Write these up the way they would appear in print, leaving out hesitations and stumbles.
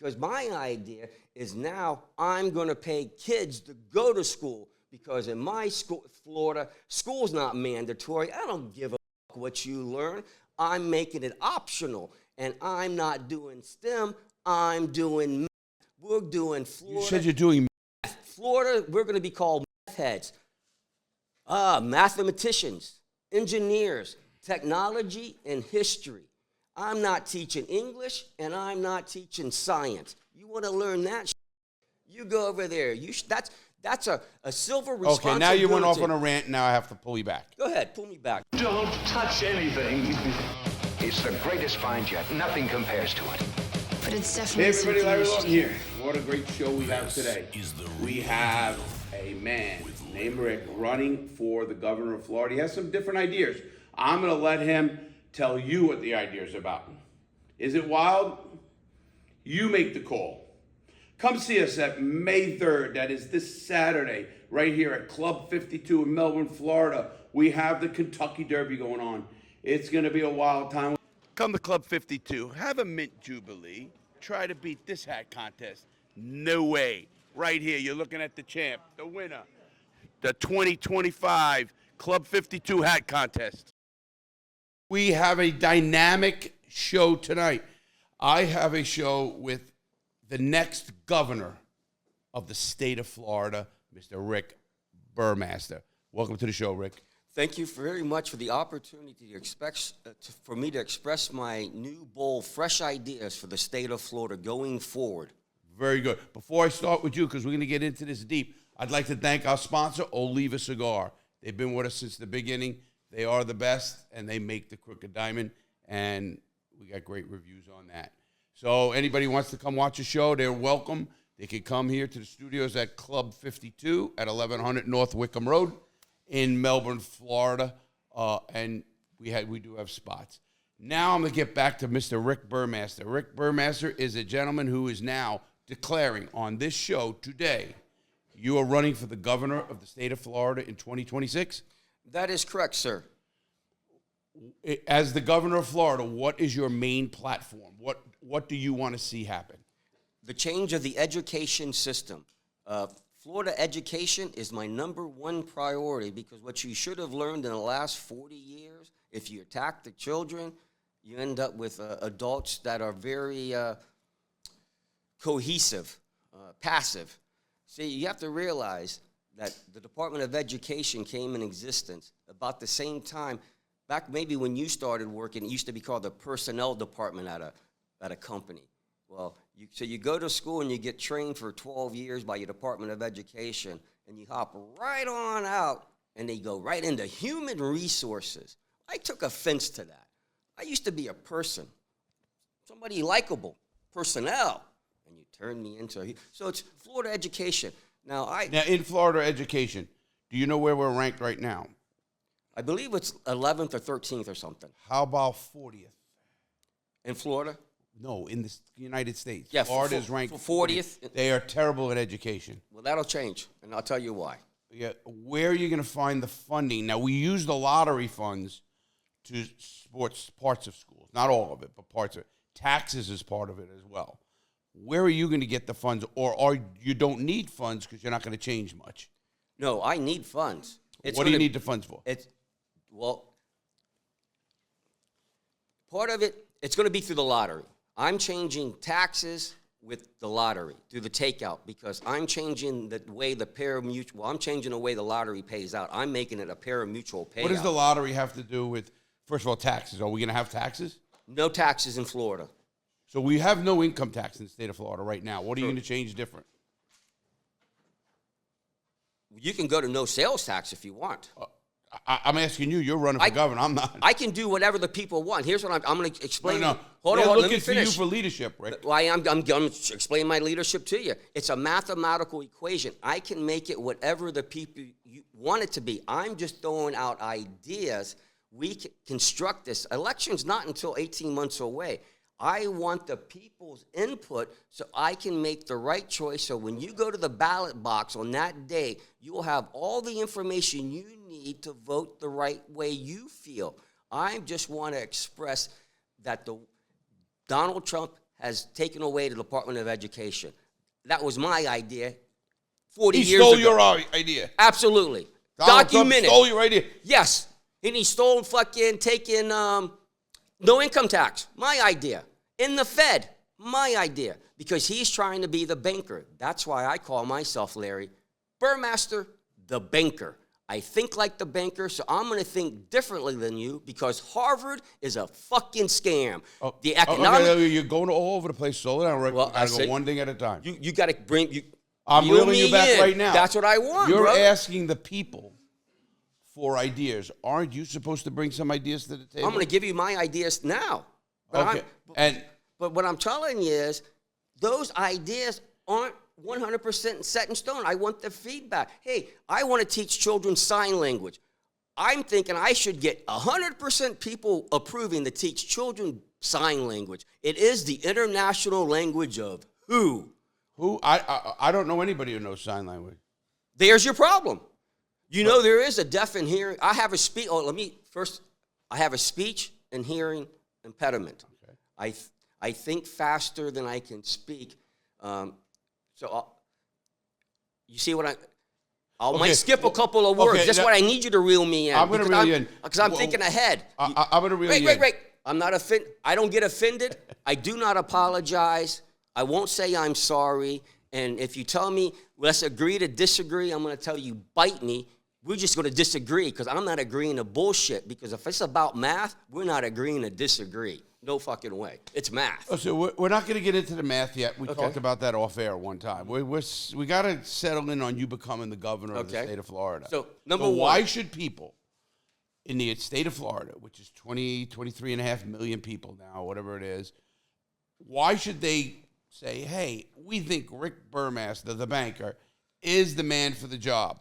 Because my idea is now I'm going to pay kids to go to school, because in my school, Florida, school's not mandatory. I don't give a fuck what you learn. I'm making it optional, and I'm not doing STEM. I'm doing math. We're doing Florida. You said you're doing math. Florida, we're going to be called math heads. Mathematicians, engineers, technology, and history. I'm not teaching English, and I'm not teaching science. You want to learn that? You go over there. That's a silver responsibility. Okay, now you went off on a rant. Now I have to pull you back. Go ahead, pull me back. Don't touch anything. It's the greatest find yet. Nothing compares to it. But it's definitely Hey everybody, Larry Lawton something here. What a great show we have today. We have a man named Rick running for the governor of Florida. He has some different ideas. I'm going to let him tell you what the idea is about. Is it wild? You make the call. Come see us at May 3rd. That is this Saturday, right here at Club 52 in Melbourne, Florida. We have the Kentucky Derby going on. It's going to be a wild time. Come to Club 52. Have a mint jubilee. Try to beat this hat contest. No way. Right here, you're looking at the champ, the winner, the 2025 Club 52 hat contest. We have a dynamic show tonight. I have a show with the next governor of the state of Florida, Mr. Rick Burmeister. Welcome to the show, Rick. Thank you very much for the opportunity for me to express my new, bold, fresh ideas for the state of Florida going forward. Very good. Before I start with you, because we're going to get into this deep, I'd like to thank our sponsor, Oliva Cigar. They've been with us since the beginning. They are the best, and they make the Crooked Diamond, and we got great reviews on that. So anybody who wants to come watch a show, they're welcome. They can come here to the studios at Club 52 at 1100 North Wickham Road in Melbourne, Florida, and we do have spots. Now I'm going to get back to Mr. Rick Burmeister. Rick Burmeister is a gentleman who is now declaring on this show today, you are running for the governor of the state of Florida in 2026? That is correct, sir. As the governor of Florida, what is your main platform? What do you want to see happen? The change of the education system. Florida education is my number one priority, because what you should have learned in the last 40 years, if you attack the children, you end up with adults that are very cohesive, passive. See, you have to realize that the Department of Education came in existence about the same time, back maybe when you started working. It used to be called the personnel department at a company. Well, so you go to school and you get trained for 12 years by your Department of Education, and you hop right on out, and they go right into human resources. I took offense to that. I used to be a person, somebody likable, personnel, and you turned me into so it's Florida education. Now in Florida education, do you know where we're ranked right now? I believe it's 11th or 13th or something. How about 40th? In Florida? No, in the United States. Yeah, Florida is ranked 40th. They are terrible at education. Well, that'll change, and I'll tell you why. Yeah, where are you going to find the funding? Now, we use the lottery funds to support parts of schools. Not all of it, but parts of it. Taxes is part of it as well. Where are you going to get the funds? Or you don't need funds because you're not going to change much? No, I need funds. What do you need the funds for? Part of it, it's going to be through the lottery. I'm changing taxes with the lottery through the takeout, because I'm changing the way the Paramutual, I'm changing the way the lottery pays out. I'm making it a Paramutual payout. What does the lottery have to do with, first of all, taxes? Are we going to have taxes? No taxes in Florida. So we have no income tax in the state of Florida right now. What are you going to change different? You can go to no sales tax if you want. I'm asking you. You're running for governor. I'm not. I can do whatever the people want. Here's what I'm going to explain. No. Hold They're on. looking let me finish. for you for leadership, Rick. I'm going to explain my leadership to you. It's a mathematical equation. I can make it whatever the people want it to be. I'm just throwing out ideas. We can construct this. Election's not until 18 months away. I want the people's input so I can make the right choice. So when you go to the ballot box on that day, you will have all the information you need to vote the right way you feel. I just want to express that Donald Trump has taken away the Department of Education. That was my idea 40 years ago. He stole your idea. Absolutely. Donald Trump Documented. stole your idea. Yes. And he stole fucking taking no income tax. My idea. In the Fed. My idea. Because he's trying to be the banker. That's why I call myself, Larry Burmeister, the banker. I think like the banker, so I'm going to think differently than you because Harvard is a fucking scam. The economic... Okay, you're going all over the place. Slow down, Rick. Well, I go one thing at a time. You got to bring... I'm reeling you back right now. That's what I want, You're bro. asking the people for ideas. Aren't you supposed to bring some ideas to the table? I'm going to give you my ideas now. But Okay. But what I'm telling you is those ideas aren't 100% set in stone. I want the feedback. Hey, I want to teach children sign language. I'm thinking I should get 100% people approving to teach children sign language. It is the international language of who? Who? I don't know anybody who knows sign language. There's your problem. You know there is a deaf and hearing. I have a speech. I have a speech and hearing impediment. Okay. I think faster than I can speak. You see what I might skip a couple of words. That's what I need you to reel me in. I'm going to reel you in. Because I'm thinking ahead. I'm going to reel you in. Wait. I'm not offended. I don't get offended. I do not apologize. I won't say I'm sorry. And if you tell me, let's agree to disagree, I'm going to tell you, bite me. We're just going to disagree because I'm not agreeing to bullshit. Because if it's about math, we're not agreeing to disagree. No fucking way. It's math. Oh, so we're not going to get into the math yet. We talked about that off air one time. We got to settle in on you becoming the governor of the state of Florida. So, number one. Why should people in the state of Florida, which is 23.5 million people now, whatever it is, why should they say, hey, we think Rick Burmeister, the banker, is the man for the job?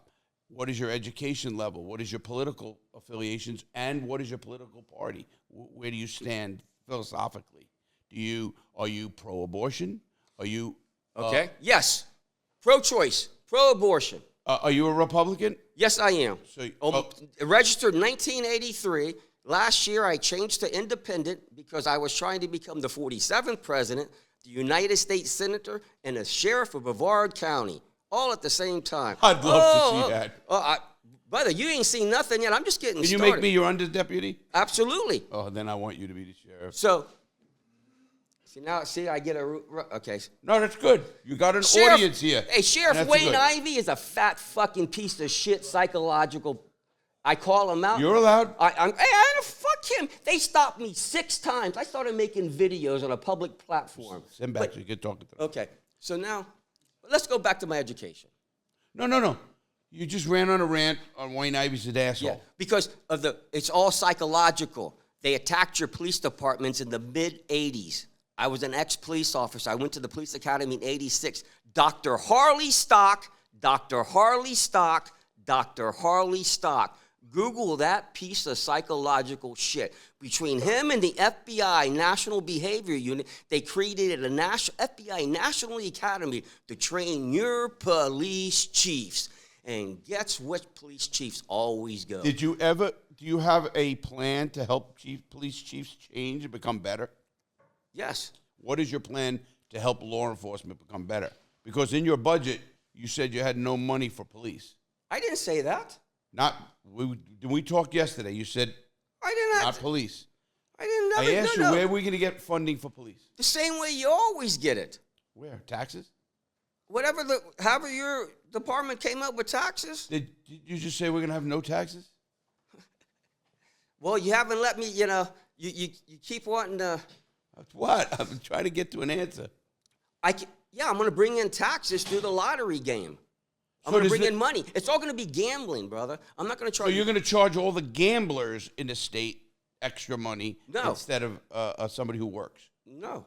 What is your education level? What is your political affiliations? And what is your political party? Where do you stand philosophically? Are you pro-abortion? Are you... Yes. Pro-choice. Pro-abortion. Are you a Republican? Yes, I am. So, registered 1983. Last year, I changed to independent because I was trying to become the 47th president, the United States Senator, and the Sheriff of Brevard County, all at the same time. I'd love to see that. Brother, you ain't seen nothing yet. I'm just getting started. Can you make me your underdeputy? Absolutely. Oh, then I want you to be the sheriff. So, I get a... Okay. No, that's good. You got an audience here. Hey, Sheriff Wayne Ivey is a fat fucking piece of shit psychological... I call him out. You're allowed. Fuck him. They stopped me 6 times. I started making videos on a public platform. Send back so you can talk to them. Okay. So now, let's go back to my education. No. You just ran on a rant on Wayne Ivey's an asshole. Yeah, because it's all psychological. They attacked your police departments in the mid-'80s. I was an ex-police officer. I went to the police academy in '86. Dr. Harley Stock. Google that piece of psychological shit. Between him and the FBI National Behavior Unit, they created a FBI National Academy to train your police chiefs. And guess which police chiefs always go? Do you have a plan to help police chiefs change and become better? Yes. What is your plan to help law enforcement become better? Because in your budget, you said you had no money for police. I didn't say that. We talked yesterday. You said I didn't. Not police. I asked you where are we going to get funding for police? The same way you always get it. Where? Taxes? However your department came up with taxes. Did you just say we're going to have no taxes? Well, you haven't let me. You keep wanting to. What? I'm trying to get to an answer. I'm going to bring in taxes through the lottery game. I'm going to bring in money. It's all going to be gambling, brother. I'm not going to charge. So you're going to charge all the gamblers in the state extra money instead of somebody who works? No.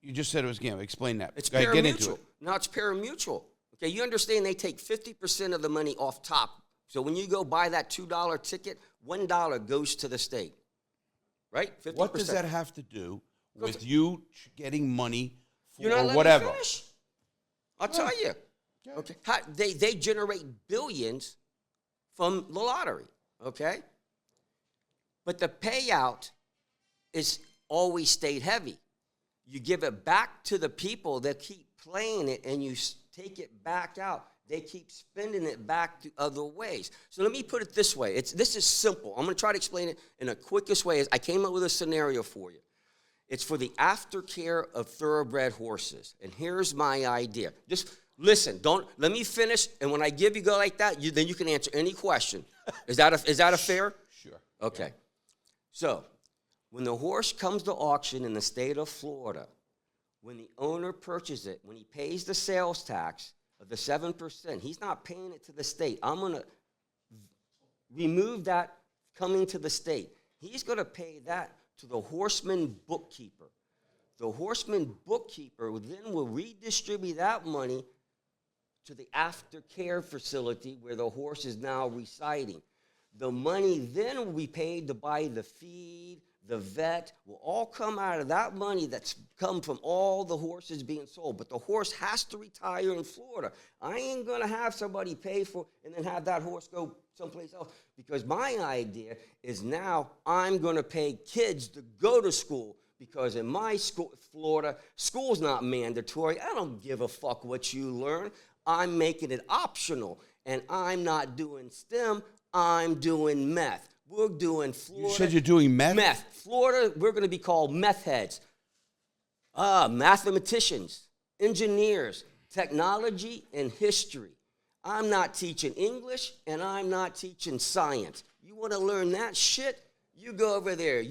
You just said it was gambling. Explain that. It's Paramutual. Get into it. No, it's Paramutual. Okay, you understand they take 50% of the money off top. So when you go buy that $2 ticket, $1 goes to the state. Right? 50%. What does that have to do with you getting money for You're not whatever? Me finish. I'll tell you. Okay. They generate billions from the lottery, okay? But the payout is always stayed heavy. You give it back to the people that keep playing it, and you take it back out. They keep spending it back to other ways. So let me put it this way. This is simple. I'm going to try to explain it in the quickest way. I came up with a scenario for you. It's for the aftercare of thoroughbred horses. And here's my idea. Just listen. Let me finish. And when I give you go like that, then you can answer any question. Is that a fair? Sure. Okay. Yeah. So when the horse comes to auction in the state of Florida, when the owner purchases it, when he pays the sales tax of the 7%, he's not paying it to the state. I'm going to remove that coming to the state. He's going to pay that to the horseman bookkeeper. The horseman bookkeeper then will redistribute that money to the aftercare facility where the horse is now residing. The money then will be paid to buy the feed, the vet, will all come out of that money that's come from all the horses being sold. But the horse has to retire in Florida. I ain't going to have somebody pay for and then have that horse go someplace else, because my idea is now I'm going to pay kids to go to school, because in my school, Florida, school's not mandatory. I don't give a fuck what you learn. I'm making it optional, and I'm not doing STEM. I'm doing meth. We're doing Florida. You said you're doing meth? Meth. Florida, we're going to be called meth heads. Mathematicians, engineers, technology, and history. I'm not teaching English, and I'm not teaching science. You want to learn that shit? You go over there.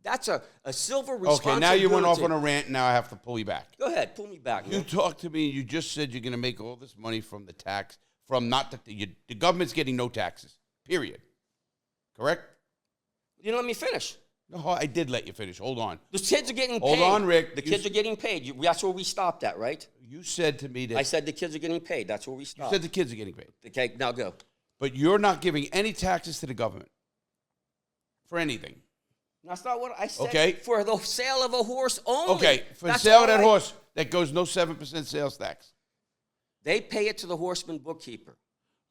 That's a silver responsibility. Okay, now you went off on a rant. Now I have to pull you back. Go ahead, pull me back. You talked to me. You just said you're going to make all this money from the tax, from not that the government's getting no taxes, period. Correct? You didn't let me finish. No, I did let you finish. Hold on. The kids are getting paid. Hold on, Rick. The kids are getting paid. That's where we stopped at, right? You said to me that... I said the kids are getting paid. That's where we You stopped. said the kids are getting paid. Okay, now go. But you're not giving any taxes to the government for anything. That's not what I said. Okay. For the sale of a horse only. Okay, for the That's sale of all that horse, that goes no 7% sales tax. They pay it to the horseman bookkeeper.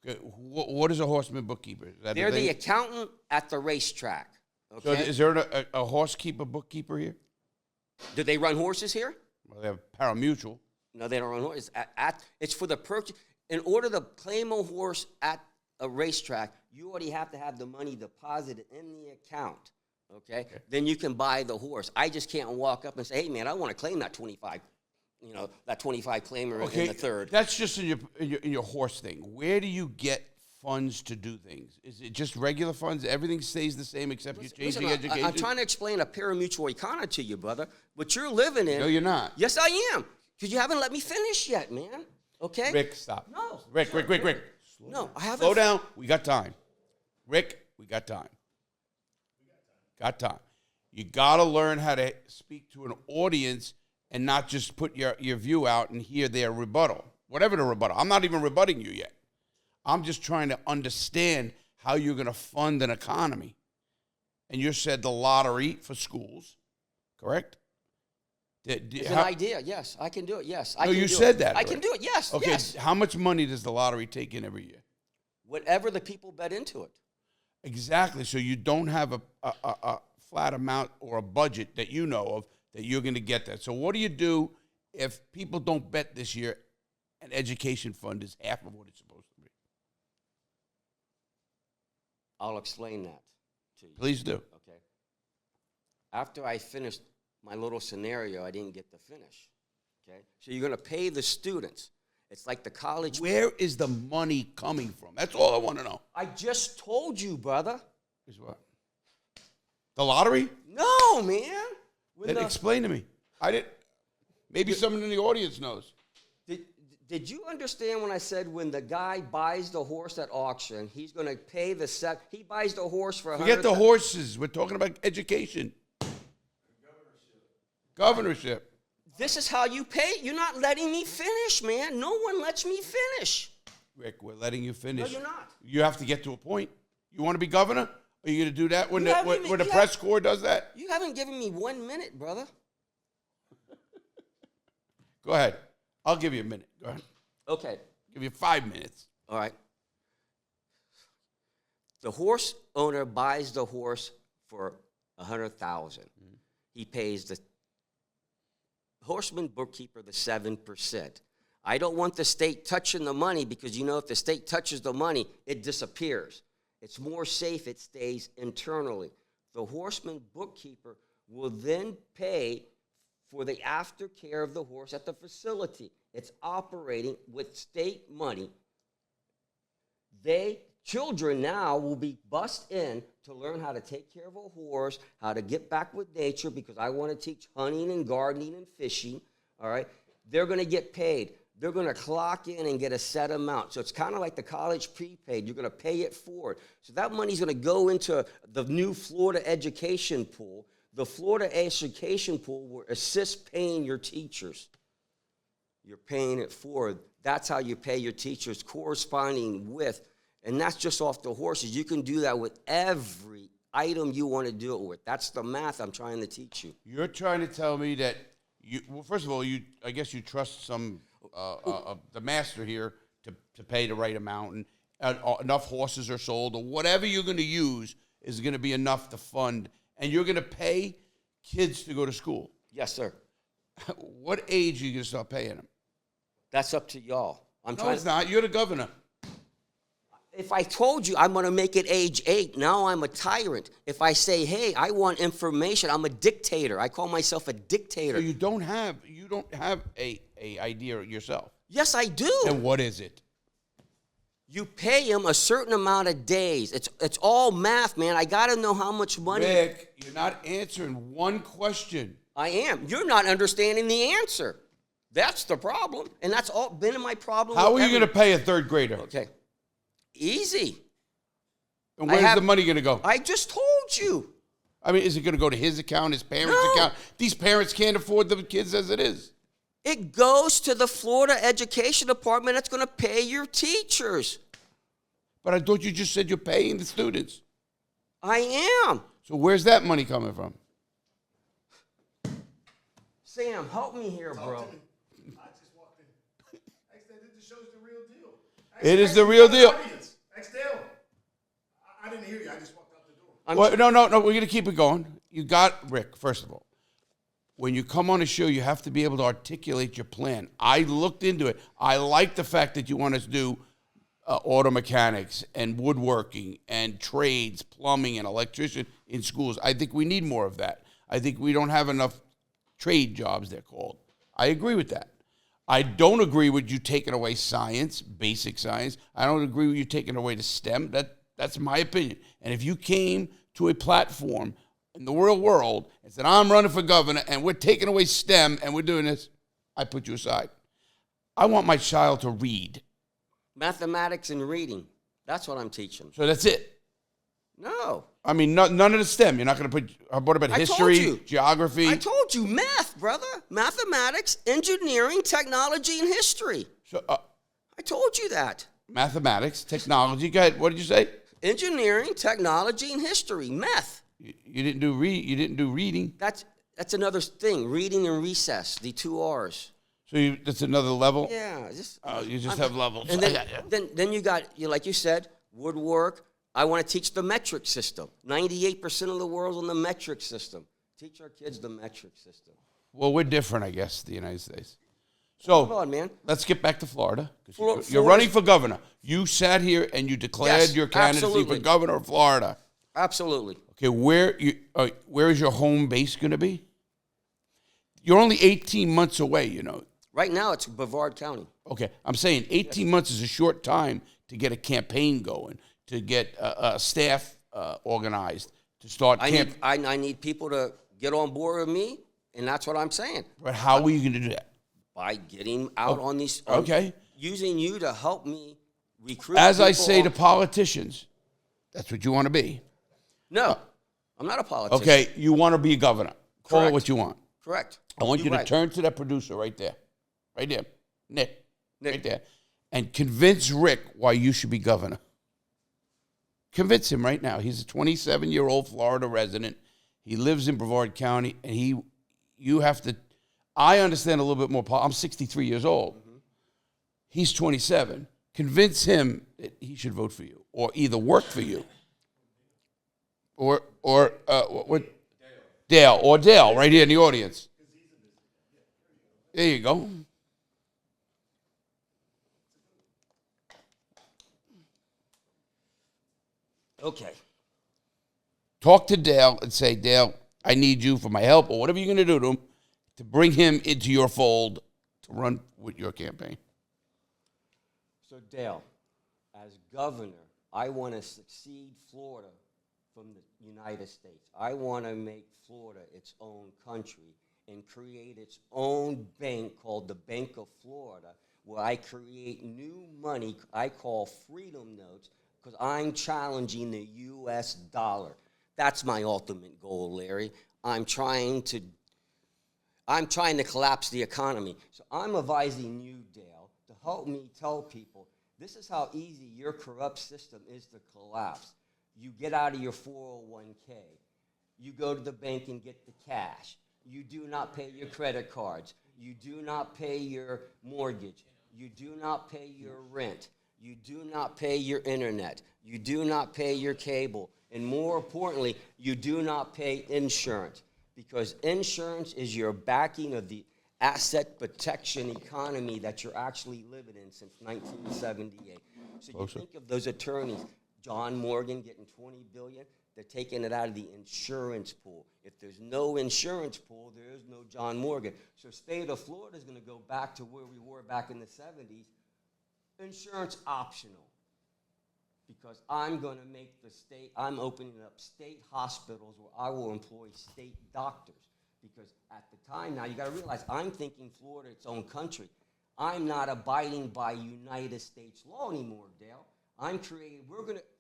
Okay, what is a horseman bookkeeper? Is that They're thing? the accountant at the racetrack. So Okay. is there a horsekeeper, bookkeeper here? Do they run horses here? Well, they have Paramutual. No, they don't run horses. It's for the purchase. In order to claim a horse at a racetrack, you already have to have the money deposited in the account. Okay? Then you can buy the horse. I just can't walk up and say, hey, man, I want to claim that 25, that 25 claimer in the third. That's just in your horse thing. Where do you get funds to do things? Is it just regular funds? Everything stays the same except you change the education? I'm trying to explain a paramutual economy to you, brother. What you're living in. No, you're not. Yes, I am. Because you haven't let me finish yet, man. Okay? Rick, stop. No. Rick. No, I haven't. Slow down. We got time. Rick, we got time. Got time. You got to learn how to speak to an audience and not just put your view out and hear their rebuttal. Whatever the rebuttal. I'm not even rebutting you yet. I'm just trying to understand how you're going to fund an economy. And you said the lottery for schools, correct? It's an idea. Yes, I can do it. Yes, I No, can you do said it. that. I can do it. Yes. Okay, Yes. how much money does the lottery take in every year? Whatever the people bet into it. Exactly. So you don't have a flat amount or a budget that you know of that you're going to get that. So what do you do if people don't bet this year? An education fund is half of what it's supposed to be. I'll explain that to you. Please do. Okay. After I finished my little scenario, I didn't get to finish. Okay. So you're going to pay the students. It's like the college. Where is the money coming from? That's all I want to know. I just told you, brother. Is what? The lottery? No, man. Then explain to me. I didn't. Maybe someone in the audience knows. Did you understand when I said when the guy buys the horse at auction, he's going to pay the set? He buys the horse for Forget the horses. We're talking about education. Governorship. This is how you pay. You're not letting me finish, man. No one lets me finish. Rick, we're letting you finish. No, you're not. You have to get to a point. You want to be governor? Are you going to do that when the press corps does that? You haven't given me 1 minute, brother. Go ahead. I'll give you a minute. Go ahead. Okay. Give you 5 minutes. All right. The horse owner buys the horse for $100,000. He pays the horseman bookkeeper the 7%. I don't want the state touching the money because, if the state touches the money, it disappears. It's more safe it stays internally. The horseman bookkeeper will then pay for the aftercare of the horse at the facility. It's operating with state money. Children now will be bussed in to learn how to take care of a horse, how to get back with nature, because I want to teach hunting and gardening and fishing, all right? They're going to get paid. They're going to clock in and get a set amount. So it's kind of like the college prepaid. You're going to pay it forward. So that money's going to go into the new Florida education pool. The Florida education pool will assist paying your teachers. You're paying it forward. That's how you pay your teachers, corresponding with. And that's just off the horses. You can do that with every item you want to do it with. That's the math I'm trying to teach you. You're trying to tell me that well, first of all, I guess you trust the master here to pay the right amount, and enough horses are sold, or whatever you're going to use is going to be enough to fund, and you're going to pay kids to go to school. Yes, sir. What age are you going to start paying them? That's up to y'all. It's not. You're the governor. If I told you I'm going to make it age 8, now I'm a tyrant. If I say, hey, I want information, I'm a dictator. I call myself a dictator. So you don't have a idea yourself. Yes, I do. And what is it? You pay him a certain amount of days. It's all math, man. I got to know how much money. Rick, you're not answering one question. I am. You're not understanding the answer. That's the problem. And that's all been in my problem. How are you going to pay a third grader? Okay. Easy. And where's the money going to go? I just told you. I mean, is it going to go to his account, his parents' account? These parents can't afford the kids as it is. It goes to the Florida Education Department. That's going to pay your teachers. But I thought you just said you're paying the students. I am. So where's that money coming from? Sam, help me here, bro. I just walked in. This show's the real deal. It is the real deal. Dale. I didn't hear you. I just walked out the door. No. We're going to keep it going. You got, Rick, first of all, when you come on a show, you have to be able to articulate your plan. I looked into it. I like the fact that you want us to do auto mechanics and woodworking and trades, plumbing and electrician in schools. I think we need more of that. I think we don't have enough trade jobs, they're called. I agree with that. I don't agree with you taking away science, basic science. I don't agree with you taking away the STEM. That's my opinion. And if you came to a platform in the real world and said, I'm running for governor and we're taking away STEM and we're doing this, I put you aside. I want my child to read. Mathematics and reading. That's what I'm teaching. So that's it. No. I mean, none of the STEM. You're not going to put, what about history, geography? I told you, math, brother. Mathematics, engineering, technology, and history. So, I told you that. Mathematics, technology. Go ahead. What did you say? Engineering, technology, and history. Math. You didn't do reading. That's another thing. Reading and recess. The 2 R's. So that's another level. Yeah. You just have levels. And then you got, like you said, woodwork. I want to teach the metric system. 98% of the world's on the metric system. Teach our kids the metric system. Well, we're different, I guess, the United States. So come on, man. Let's get back to Florida. You're running for governor. You sat here and you declared your candidacy for governor of Florida. Absolutely. Okay, where is your home base going to be? You're only 18 months away, you know. Right now, it's Brevard County. Okay, I'm saying 18 months is a short time to get a campaign going, to get staff organized, to start. I need people to get on board with me, and that's what I'm saying. But how are you going to do that? By getting out on these. Using you to help me recruit. As I say to politicians, that's what you want to be. No, I'm not a politician. Okay, you want to be a governor. Call it what you want. Correct. I want you to turn to that producer right there. Right there. Nick. Right there. And convince Rick why you should be governor. Convince him right now. He's a 27-year-old Florida resident. He lives in Brevard County, and you have to, I understand a little bit more. I'm 63 years old. Mm-hmm. He's 27. Convince him that he should vote for you, or either work for you, or Dale right here in the audience. There you go. Okay. Talk to Dale and say, Dale, I need you for my help or whatever you're going to do to him to bring him into your fold to run with your campaign. So, Dale, as governor, I want to succeed Florida from the United States. I want to make Florida its own country and create its own bank called the Bank of Florida, where I create new money I call freedom notes, because I'm challenging the U.S. dollar. That's my ultimate goal, Larry. I'm trying to collapse the economy. So I'm advising you, Dale, to help me tell people this is how easy your corrupt system is to collapse. You get out of your 401k. You go to the bank and get the cash. You do not pay your credit cards. You do not pay your mortgage. You do not pay your rent. You do not pay your internet. You do not pay your cable. And more importantly, you do not pay insurance, because insurance is your backing of the asset protection economy that you're actually living in since 1978. So you think of those attorneys, John Morgan getting $20 billion, they're taking it out of the insurance pool. If there's no insurance pool, there is no John Morgan. So state of Florida is going to go back to where we were back in the 70s, insurance optional. Because I'm going to make the state, I'm opening up state hospitals where I will employ state doctors. Because at the time, now you got to realize, I'm thinking Florida its own country. I'm not abiding by United States law anymore, Dale.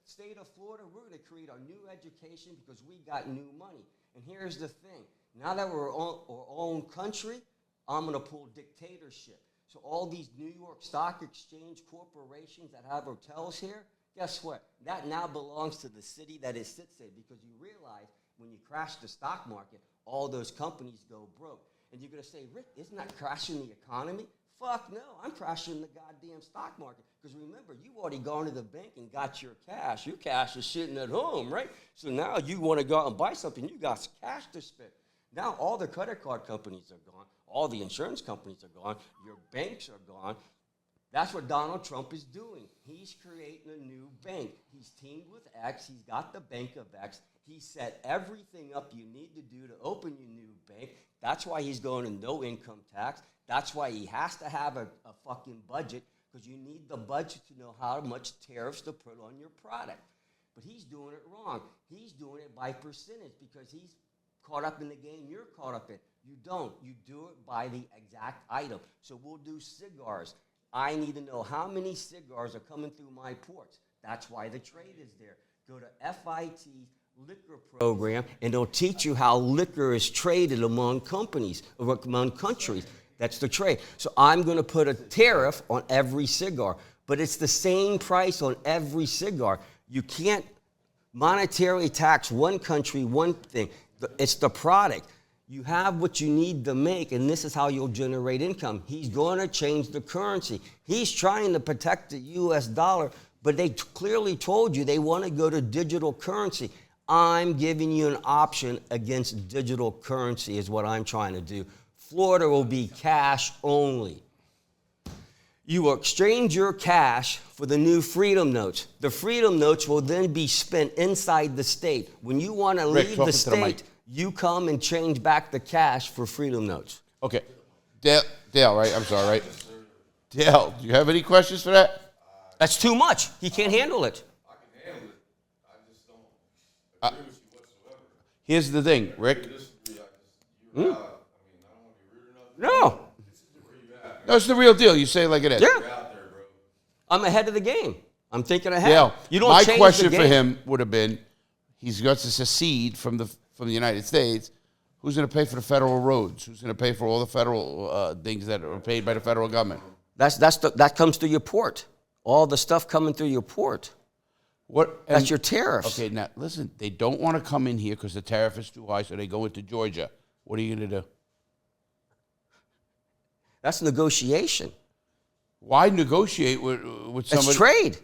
State of Florida, we're going to create our new education because we got new money. And here's the thing. Now that we're our own country, I'm going to pull dictatorship. So all these New York Stock Exchange corporations that have hotels here, guess what? That now belongs to the city that it sits in, because you realize when you crash the stock market, all those companies go broke. And you're going to say, Rick, isn't that crashing the economy? Fuck no, I'm crashing the goddamn stock market. Because remember, you've already gone to the bank and got your cash. Your cash is sitting at home, right? So now you want to go out and buy something, you got cash to spend. Now all the credit card companies are gone. All the insurance companies are gone. Your banks are gone. That's what Donald Trump is doing. He's creating a new bank. He's teamed with X. He's got the Bank of X. He set everything up you need to do to open your new bank. That's why he's going to no income tax. That's why he has to have a fucking budget, because you need the budget to know how much tariffs to put on your product. But he's doing it wrong. He's doing it by percentage, because he's caught up in the game you're caught up in. You don't. You do it by the exact item. So we'll do cigars. I need to know how many cigars are coming through my ports. That's why the trade is there. Go to FIT liquor program, and they'll teach you how liquor is traded among companies, or among countries. That's the trade. So I'm going to put a tariff on every cigar, but it's the same price on every cigar. You can't monetarily tax one country, one thing. It's the product. You have what you need to make, and this is how you'll generate income. He's going to change the currency. He's trying to protect the U.S. dollar, but they clearly told you they want to go to digital currency. I'm giving you an option against digital currency is what I'm trying to do. Florida will be cash only. You will exchange your cash for the new freedom notes. The freedom notes will then be spent inside the state. When you want to leave the state, you come and change back the cash for freedom notes. Okay. Dale, right? I'm sorry, right? Dale, do you have any questions for that? That's too much. He can't handle it. I can handle it. I just don't agree with you whatsoever. Here's the thing, Rick. You're out. I mean, I don't want to be rude or nothing. No. This is where you at. No, it's the real deal. You say it like it is. Yeah. You're out there, bro. I'm ahead of the game. I'm thinking ahead. Dale, You don't my change question the for game. him would have been, he's got to secede from the United States. Who's going to pay for the federal roads? Who's going to pay for all the federal things that are paid by the federal government? That comes through your port. All the stuff coming through your port. That's your tariffs. Okay, now listen. They don't want to come in here because the tariff is too high, so they go into Georgia. What are you going to do? That's negotiation. Why negotiate with somebody? It's trade.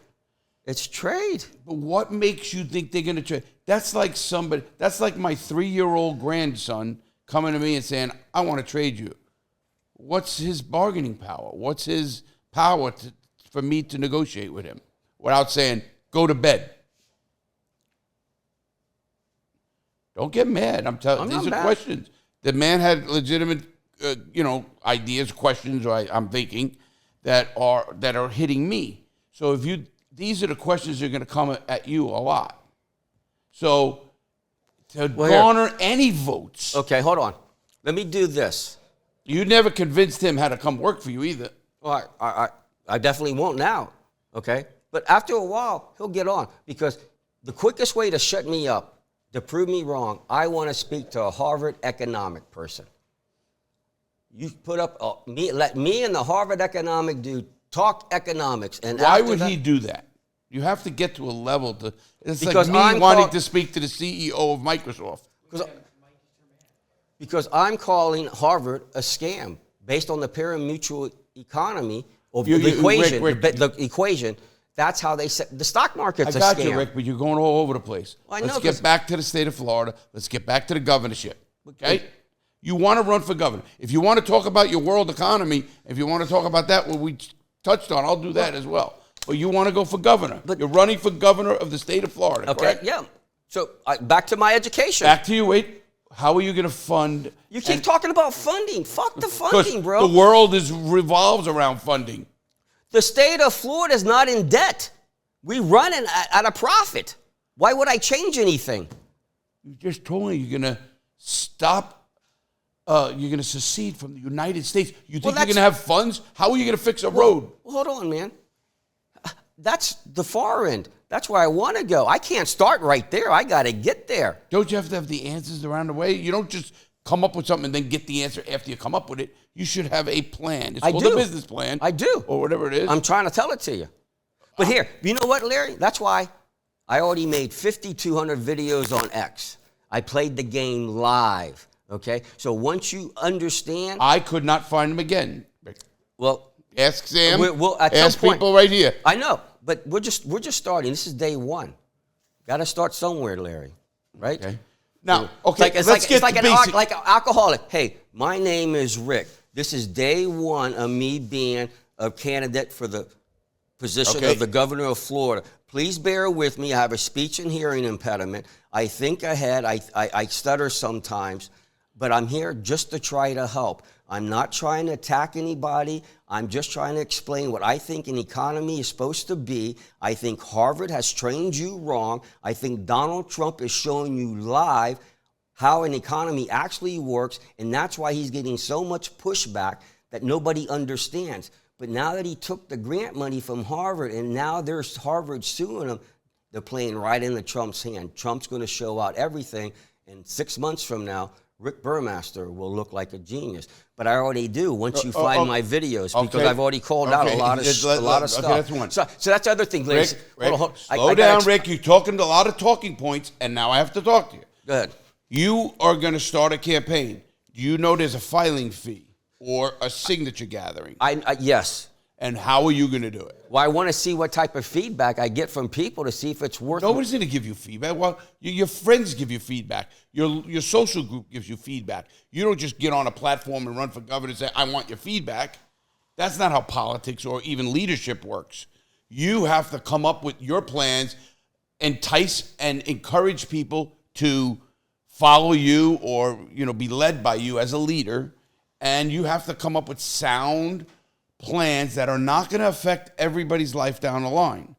It's trade. But what makes you think they're going to trade? That's like my 3-year-old grandson coming to me and saying, I want to trade you. what's his bargaining power? What's his power for me to negotiate with him without saying, go to bed? Don't get mad. I'm telling you, these are questions. The man had legitimate, ideas, questions, I'm thinking, that are hitting me. So these are the questions that are going to come at you a lot. So to garner any votes. Okay, hold on. Let me do this. You never convinced him how to come work for you either. Well, I definitely won't now, okay? But after a while, he'll get on, because the quickest way to shut me up, to prove me wrong, I want to speak to a Harvard economic person. You put up let me and the Harvard economic dude talk economics. And why would he do that? You have to get to a level to. It's because like me wanting to speak to the CEO of Microsoft. Because I'm calling Harvard a scam based on the Paramutual economy, or the equation. Rick, the equation. That's how they set the stock market's a scam. I got you, Rick, but you're going all over the place. Well, Let's get back to the state of Florida. Let's get back to the governorship. Okay? You want to run for governor. If you want to talk about your world economy, if you want to talk about that, what we touched on, I'll do that as well. But you want to go for governor. But you're running for governor of the state of Florida, correct? Yeah. So back to my education. Back to you. Wait. How are you going to fund? You keep talking about funding. Fuck the funding, bro. The world revolves around funding. The state of Florida is not in debt. We run at a profit. Why would I change anything? You just told me you're going to stop. You're going to secede from the United States. You think you're going to have funds? How are you going to fix a road? Hold on, man. That's the far end. That's where I want to go. I can't start right there. I got to get there. Don't you have to have the answers around the way? You don't just come up with something and then get the answer after you come up with it. You should have a plan. It's called a business plan. I do. Or whatever it is. I'm trying to tell it to you. But here, you know what, Larry? That's why I already made 5,200 videos on X. I played the game live, okay? So once you understand... I could not find them again. Well... Ask Sam. At ask some point, people right here. I know, but we're just starting. This is day one. Got to start somewhere, Larry. Right? Okay. Now, okay, it's like an alcoholic. Hey, my name is Rick. This is day one of me being a candidate for the position of the governor of Florida. Please bear with me. I have a speech and hearing impediment. I think ahead. I stutter sometimes, but I'm here just to try to help. I'm not trying to attack anybody. I'm just trying to explain what I think an economy is supposed to be. I think Harvard has trained you wrong. I think Donald Trump is showing you live how an economy actually works, and that's why he's getting so much pushback that nobody understands. But now that he took the grant money from Harvard, and now there's Harvard suing him, they're playing right into Trump's hand. Trump's going to show out everything, and 6 months from now, Rick Burmeister will look like a genius. But I already do once you find my videos, because I've already called out a lot of stuff. That's one. So that's the other thing, Rick, slow down, Rick. You're talking a lot of talking points, and now I have to talk to you. Go ahead. You are going to start a campaign. Do you know there's a filing fee or a signature gathering? Yes. And how are you going to do it? Well, I want to see what type of feedback I get from people to see if it's worth it. Nobody's going to give you feedback. Well, your friends give you feedback. Your social group gives you feedback. You don't just get on a platform and run for governor and say, I want your feedback. That's not how politics or even leadership works. You have to come up with your plans, entice and encourage people to follow you or, be led by you as a leader. And you have to come up with sound plans that are not going to affect everybody's life down the line.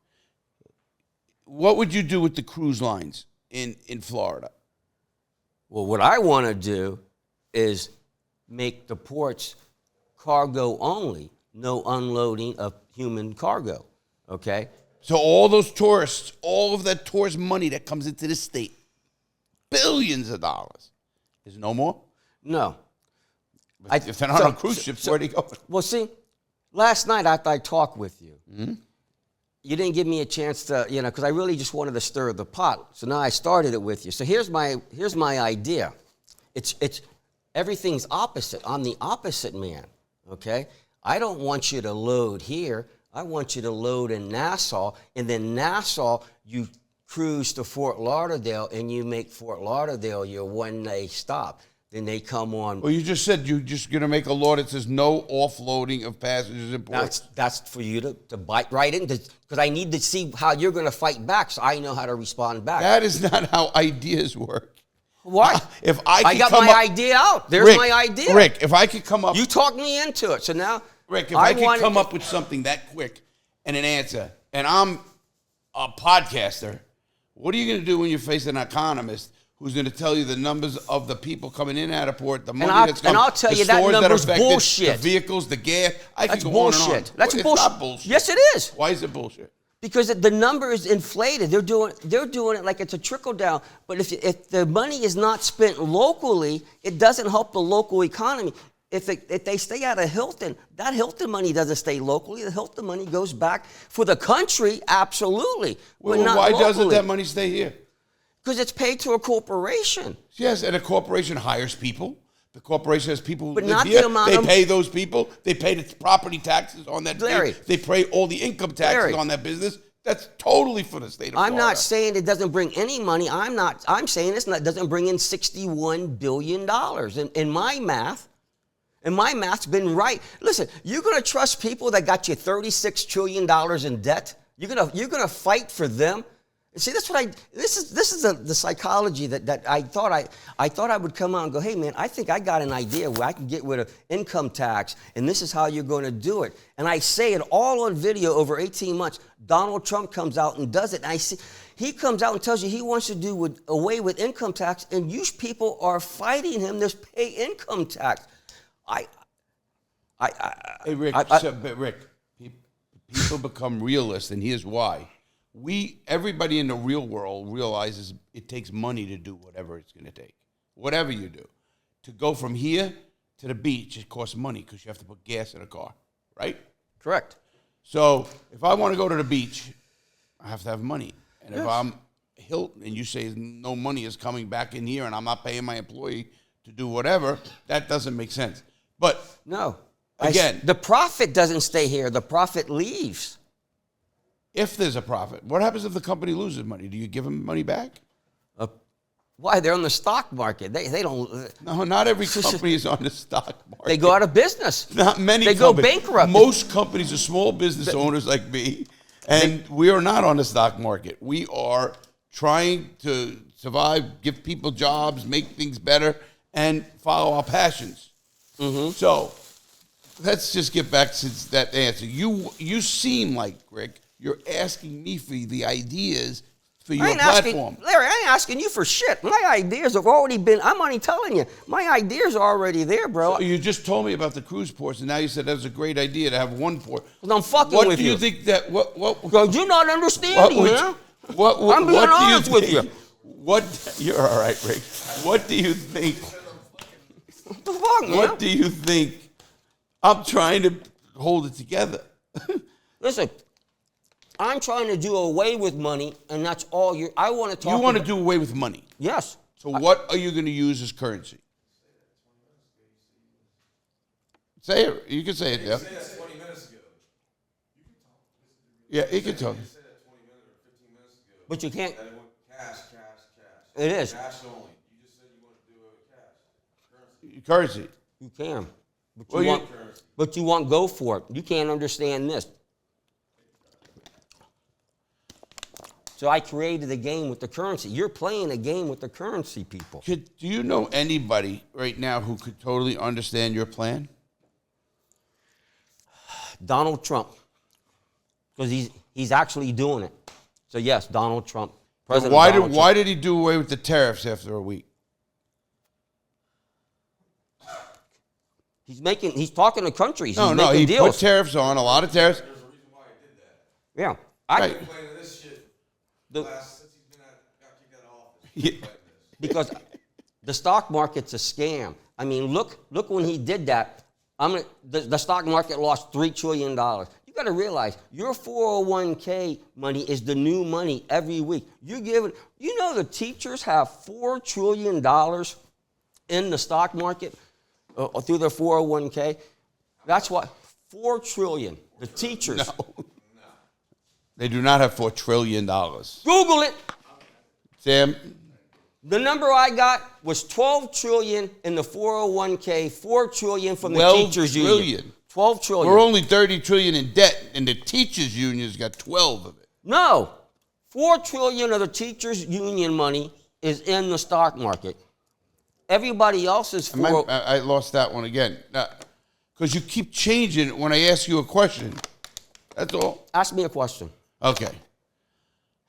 What would you do with the cruise lines in Florida? Well, what I want to do is make the ports cargo only, no unloading of human cargo, okay? So all those tourists, all of that tourist money that comes into the state, billions of dollars, is no more? No. If they're not on cruise ships, where are they going? Well, see, last night after I talked with you, you didn't give me a chance to, because I really just wanted to stir the pot. So now I started it with you. So here's my idea. It's everything's opposite. I'm the opposite man, okay? I don't want you to load here. I want you to load in Nassau, and then Nassau, you cruise to Fort Lauderdale, and you make Fort Lauderdale your one-day stop. then they come on. Well, you just said you're just going to make a law that says no offloading of passengers and ports. That's for you to bite right into, because I need to see how you're going to fight back so I know how to respond back. That is not how ideas work. Why? If I got come my up, idea out. There's Rick, my idea. Rick, if I could come up. You talked me into it. So now. Rick, if I could come up with something that quick and an answer, and I'm a podcaster, what are you going to do when you face an economist who's going to tell you the numbers of the people coming in and out of port, the money that's coming, and I'll tell the you that stores number's that are affected, bullshit. the vehicles, the gas. That's could go bullshit. on and on. That's It's bullshit. not bullshit. Yes, it is. Why is it bullshit? Because the number is inflated. They're doing it like it's a trickle down. But if the money is not spent locally, it doesn't help the local economy. If they stay out of Hilton, that Hilton money doesn't stay locally. The Hilton money goes back for the country, absolutely. Well, but not why locally. doesn't that money stay here? Because it's paid to a corporation. Yes, and a corporation hires people. The corporation has people who But live not here. the amount They of- pay those people. They pay the property taxes on that. Larry. They pay all the income taxes Larry. on that business. That's totally for the state of Florida. I'm not saying it doesn't bring any money. I'm saying it doesn't bring in $61 billion. In my math, and my math's been right. Listen, you're going to trust people that got you $36 trillion in debt? You're gonna fight for them? See, that's what this is the psychology that I thought I would come out and go, hey man, I think I got an idea where I can get rid of income tax, and this is how you're going to do it. And I say it all on video over 18 months. Donald Trump comes out and does it, and I see he comes out and tells you he wants to do away with income tax, and you people are fighting him to pay income tax. Hey Rick, Rick, people become realists, and here's why. Everybody in the real world realizes it takes money to do whatever it's going to take. Whatever you do. To go from here to the beach, it costs money because you have to put gas in a car, right? Correct. So if I want to go to the beach, I have to have money. And if I'm Hilton and you say no money is coming back in here and I'm not paying my employee to do whatever, that doesn't make sense. But no. Again, the profit doesn't stay here. The profit leaves. If there's a profit, what happens if the company loses money? Do you give them money back? Why? They're on the stock market. They don't. No, not every company is on the stock market. They go out of business. Not many. They go bankrupt. Most companies are small business owners like me, and we are not on the stock market. We are trying to survive, give people jobs, make things better, and follow our passions. Mm-hmm. So let's just get back to that answer. You seem like, Rick, you're asking me for the ideas for your platform. Larry, I ain't asking you for shit. My ideas have already been, I'm only telling you, my ideas are already there, bro. So you just told me about the cruise ports, and now you said that was a great idea to have one port. Well, I'm fucking with you. What do you think that, Because you're not understanding, man. I'm being honest with you. You're all right, Rick. What do you think? What the fuck, man? What do you think? I'm trying to hold it together. Listen, I'm trying to do away with money, and that's all I want to talk about. You want to do away with money? Yes. So what are you going to use as currency? Say it. You can say it, yeah. Say that 20 minutes ago. Yeah, you can talk. You said that 20 minutes or 15 minutes ago. But you can't. That it went cash. It is. Cash only. You just said you wanted to do it with cash. Currency. You can. Well, But you won't go for it. You can't understand this. So I created a game with the currency. You're playing a game with the currency, people. Do you know anybody right now who could totally understand your plan? Donald Trump. Because he's actually doing it. So yes, Donald Trump. President Donald Trump. Why did he do away with the tariffs after a week? He's talking to countries. No, he put tariffs on, a lot of tariffs. There's a reason why he did that. Yeah. Right. I've been complaining this shit since he's got kicked out of office. Yeah. Because the stock market's a scam. I mean, look when he did that. The stock market lost $3 trillion. You got to realize your 401k money is the new money every week. The teachers have $4 trillion in the stock market through their 401k. That's what, $4 trillion. The teachers. No. They do not have $4 trillion. Google it. Sam, The number I got was 12 trillion in the 401k, 4 trillion from the 12 teachers trillion. union. 12 trillion. We're only 30 trillion in debt, and the teachers union's got 12 of it. No. 4 trillion of the teachers union money is in the stock market. Everybody else's I lost that one again. Because you keep changing it when I ask you a question. That's all. Ask me a question. Okay.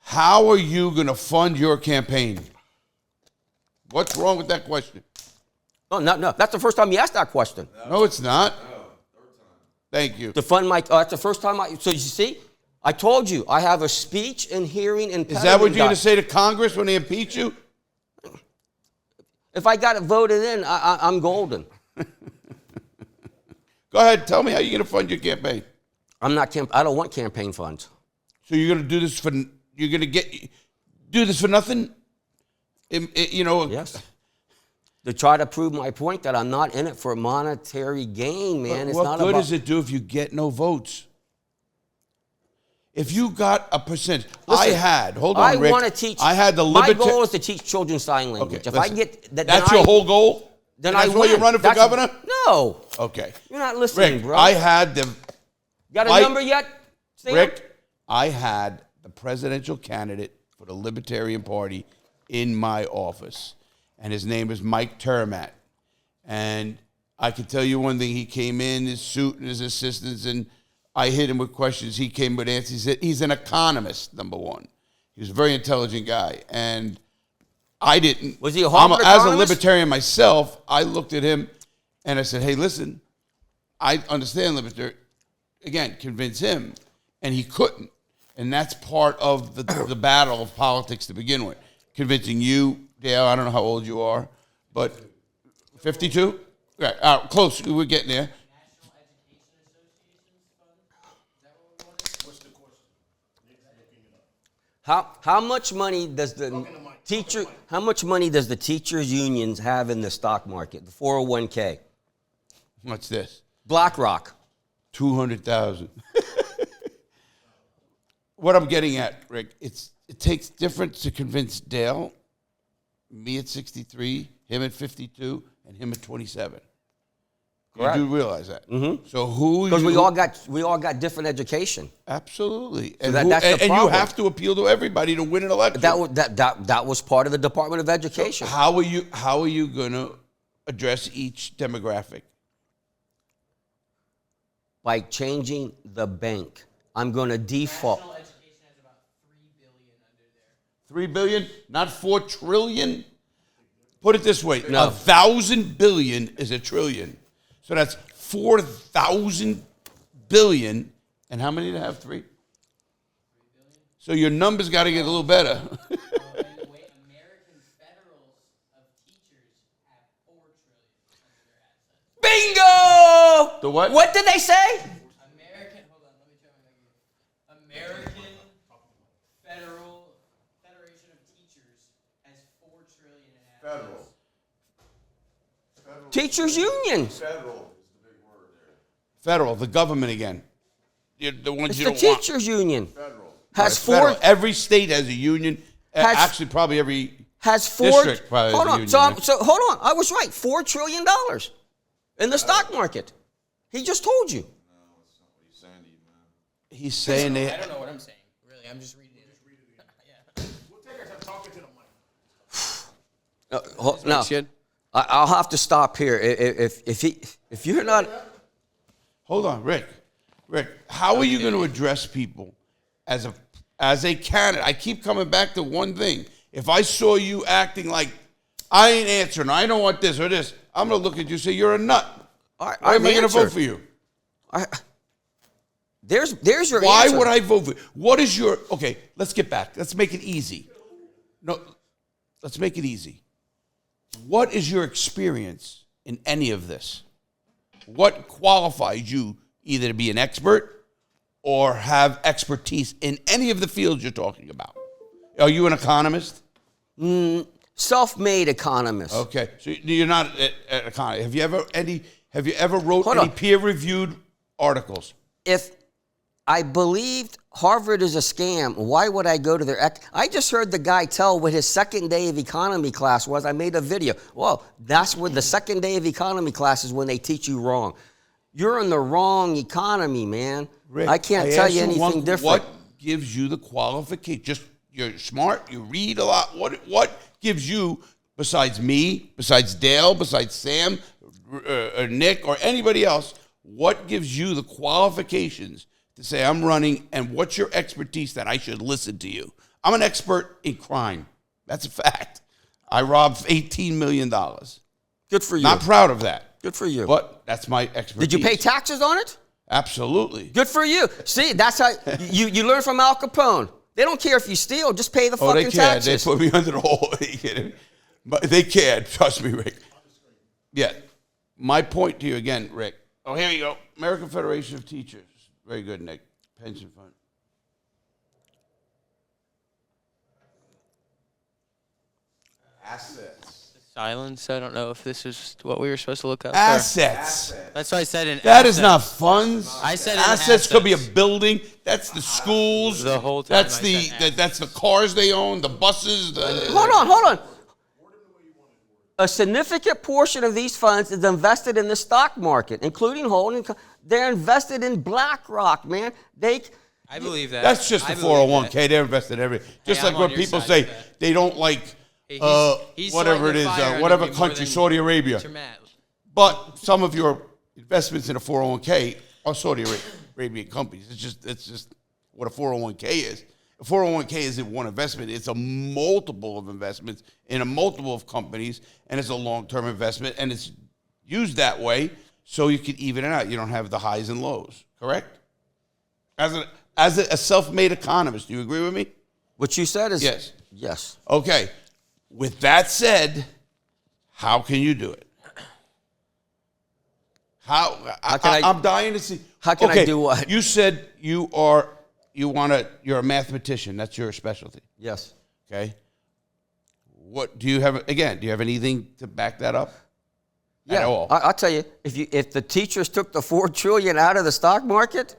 How are you going to fund your campaign? What's wrong with that question? No. That's the first time you asked that question. No, it's not. Thank you. To fund my, that's the first time so you see, I told you, I have a speech and hearing and Is that what you're going to say to Congress when they impeach you? If I got it voted in, I'm golden. Go ahead. Tell me how you're going to fund your campaign. I don't want campaign funds. So you're going to do this for, you're going to do this for nothing? Yes. To try to prove my point that I'm not in it for monetary gain, man. It's what not good about, does it do if you get no votes? If you got a percent, Listen, hold on, Rick. I want to teach. I had the my goal is to teach children sign language. Okay, if listen, I get that, that's your whole goal. Then that's I why win. you're running for governor. No. Okay. You're not listening, Rick, bro. I had the. Got a number yet, Sam? Rick, I had the presidential candidate for the Libertarian Party in my office, and his name is Mike Termat. And I can tell you one thing: he came in his suit and his assistants, and I hit him with questions. He came with answers. He said he's an economist. Number one, he was a very intelligent guy, and I didn't. Was he a Harvard as a economist? libertarian myself, I looked at him, and I said, "Hey, listen, I understand libertarian." Again, convince him, and he couldn't. And that's part of the battle of politics to begin with. Convincing you, Dale, I don't know how old you are, but 52? Right, close, we're getting there. National Education Association's fund? Is that what we wanted? What's the question? Looking it up. How much money does the teacher? How much money does the teachers' unions have in the stock market? The 401k. What's this? BlackRock. 200,000. What I'm getting at, Rick, it takes difference to convince Dale, me at 63, him at 52, and him at 27. Correct. You do realize that. Mm-hmm. So who? Because we all got different education. Absolutely. So And, that's the and you problem. have to appeal to everybody to win an election. That was part of the Department of Education. So how are you going to address each demographic? By changing the bank, I'm going to default. National Education has about $3 billion under there. 3 billion, not 4 trillion. Put it this way: No. 1,000 billion is a trillion, so that's 4,000 billion. And how many to have 3? So your numbers got to get a little better. And the way American Federals of Teachers have $4 trillion under their assets. Bingo! The what? What did they say? American, hold on, let me try my American Federation of Teachers has $4 trillion in assets. Teachers union. Federal, the government again. The ones It's you the don't want. teachers union. Has Federal. four. Every state has a union. Has- Actually, probably every Has four. district probably Hold has a on. union. So hold on. I was right. $4 trillion in the stock market. He just told you. He's saying I they. don't know what I'm saying. Really, I'm just reading it. Yeah. We'll take our time talking to the mic. No, I'll have to stop here. If you're not. Hold on, Rick. Rick, how are you going to address people as a candidate? I keep coming back to one thing. If I saw you acting like I ain't answering, I don't want this or this, I'm going to look at you and say you're a nut. Why am I going to vote for you? There's your Why answer. would I vote for you? What is your... Okay, let's get back. Let's make it easy. No, let's make it easy. What is your experience in any of this? What qualifies you either to be an expert or have expertise in any of the fields you're talking about? Are you an economist? Self-made economist. Okay, so you're not an economist. Have you ever wrote Hold any on. peer-reviewed articles? If I believed Harvard is a scam. Why would I go to their... I just heard the guy tell what his second day of economy class was. I made a video. Well, that's where the second day of economy class is when they teach you wrong. You're in the wrong economy, man. Rick, I can't tell you anything different. What gives you the qualification? Just you're smart, you read a lot. What gives you, besides me, besides Dale, besides Sam, or Nick, or anybody else, what gives you the qualifications to say I'm running, and what's your expertise that I should listen to you? I'm an expert in crime. That's a fact. I robbed $18 million. Good for you. Not proud of that. Good for you. But that's my expertise. Did you pay taxes on it? Absolutely. Good for you. See, that's how you learn from Al Capone. They don't care if you steal, just pay the fucking taxes. They put me under the hole. Are you kidding? But they cared. Trust me, Rick. Yeah. My point to you again, Rick. Oh, here you go. American Federation of Teachers. Very good, Nick. Pension fund. Assets. Silence. I don't know if this is what we were supposed to look up. Assets. That's why I said in That assets. is not funds. I said in assets could be a assets. building. That's the schools. The whole time That's I said that's the cars they own, the buses. Hold on. A significant portion of these funds is invested in the stock market, including holding. They're invested in BlackRock, man. I believe that. That's just I the believe 401k. that. They're invested in everything. Just I'm like when on your people side say with that. they don't like He's whatever it lighting a is, fire under whatever me more country, than Saudi Arabia. Mr. Matt. But some of your investments in a 401k are Saudi Arabian companies. It's just what a 401k is. A 401k isn't one investment. It's a multiple of investments in a multiple of companies, and it's a long-term investment, and it's used that way so you can even it out. You don't have the highs and lows, correct? As a self-made economist, do you agree with me? What you said is Yes. Yes. Okay. With that said, how can you do it? I'm dying to see. How can I do what? You said you're a mathematician. That's your specialty. Yes. Okay. What do you have? Again, do you have anything to back that up? Yeah. At all? I'll tell you. If the teachers took the $4 trillion out of the stock market,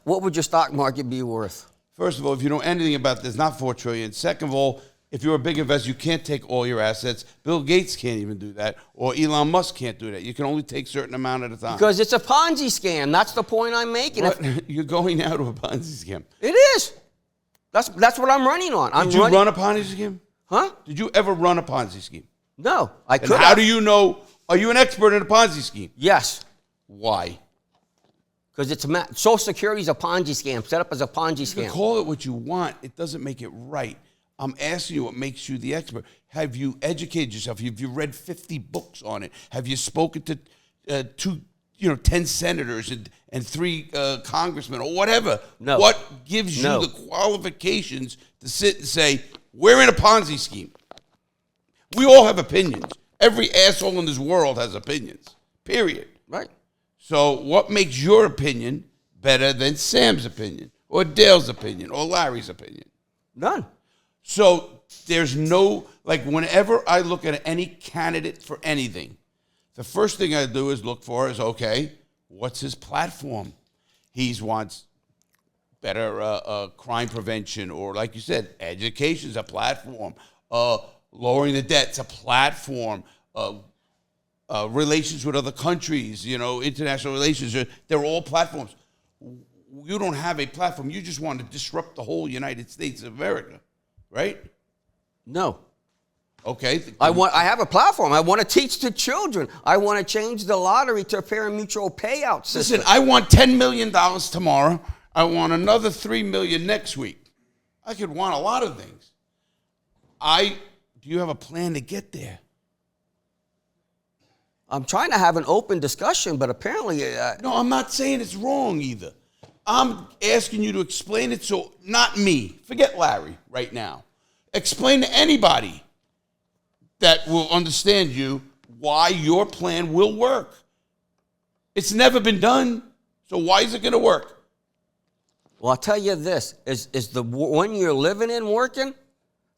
what would your stock market be worth? First of all, if you know anything about this, not $4 trillion. Second of all, if you're a big investor, you can't take all your assets. Bill Gates can't even do that, or Elon Musk can't do that. You can only take a certain amount at a time. Because it's a Ponzi scam. That's the point I'm making. You're going now to a Ponzi scam. It is. That's what I'm running on. Did you run a Ponzi scheme? Huh? Did you ever run a Ponzi scheme? No, I And could. how do you know? Are you an expert in a Ponzi scheme? Yes. Why? Because Social Security is a Ponzi scam, set up as a Ponzi You scam. can call it what you want. It doesn't make it right. I'm asking you what makes you the expert. Have you educated yourself? Have you read 50 books on it? Have you spoken to 10 senators and 3 congressmen or whatever? No. What gives you the qualifications to sit and say, we're in a Ponzi scheme? We all have opinions. Every asshole in this world has opinions, period. Right. So what makes your opinion better than Sam's opinion or Dale's opinion or Larry's opinion? None. So there's no, like whenever I look at any candidate for anything, the first thing I do is look for is, okay, what's his platform? He wants better crime prevention, or like you said, education's a platform. Lowering the debt's a platform. Relations with other countries, international relations, they're all platforms. You don't have a platform. You just want to disrupt the whole United States of America, right? No. Okay. I have a platform. I want to teach the children. I want to change the lottery to a Paramutual payout system. Listen, I want $10 million tomorrow. I want another $3 million next week. I could want a lot of things. Do you have a plan to get there? I'm trying to have an open discussion, but apparently... No, I'm not saying it's wrong either. I'm asking you to explain it, so not me. Forget Larry right now. Explain to anybody that will understand you why your plan will work. It's never been done, so why is it going to work? Well, I'll tell you this. Is the one you're living in working?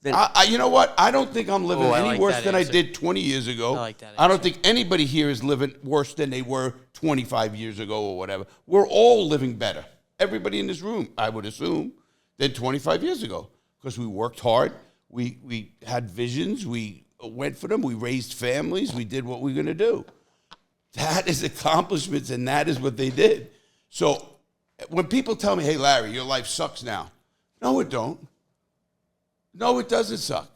Then You know what? I don't think I'm living I any like worse that than answer. I did 20 years ago. I like that I don't answer. think anybody here is living worse than they were 25 years ago or whatever. We're all living better. everybody in this room, I would assume, than 25 years ago. Because we worked hard, we had visions, we went for them, we raised families, we did what we were going to do. That is accomplishments, and that is what they did. So when people tell me, hey, Larry, your life sucks now. No, it don't. No, it doesn't suck.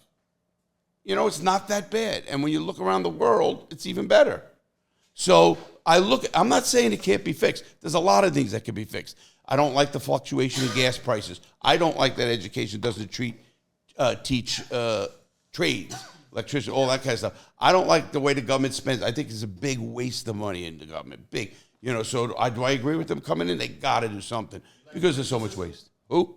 You know, it's not that bad. And when you look around the world, it's even better. So I'm not saying it can't be fixed. There's a lot of things that can be fixed. I don't like the fluctuation in gas prices. I don't like that education doesn't teach trades, electricity, all that kind of stuff. I don't like the way the government spends. I think it's a big waste of money in the government. Big. You know, so do I agree with them coming in? They got to do something because there's so much waste. Who?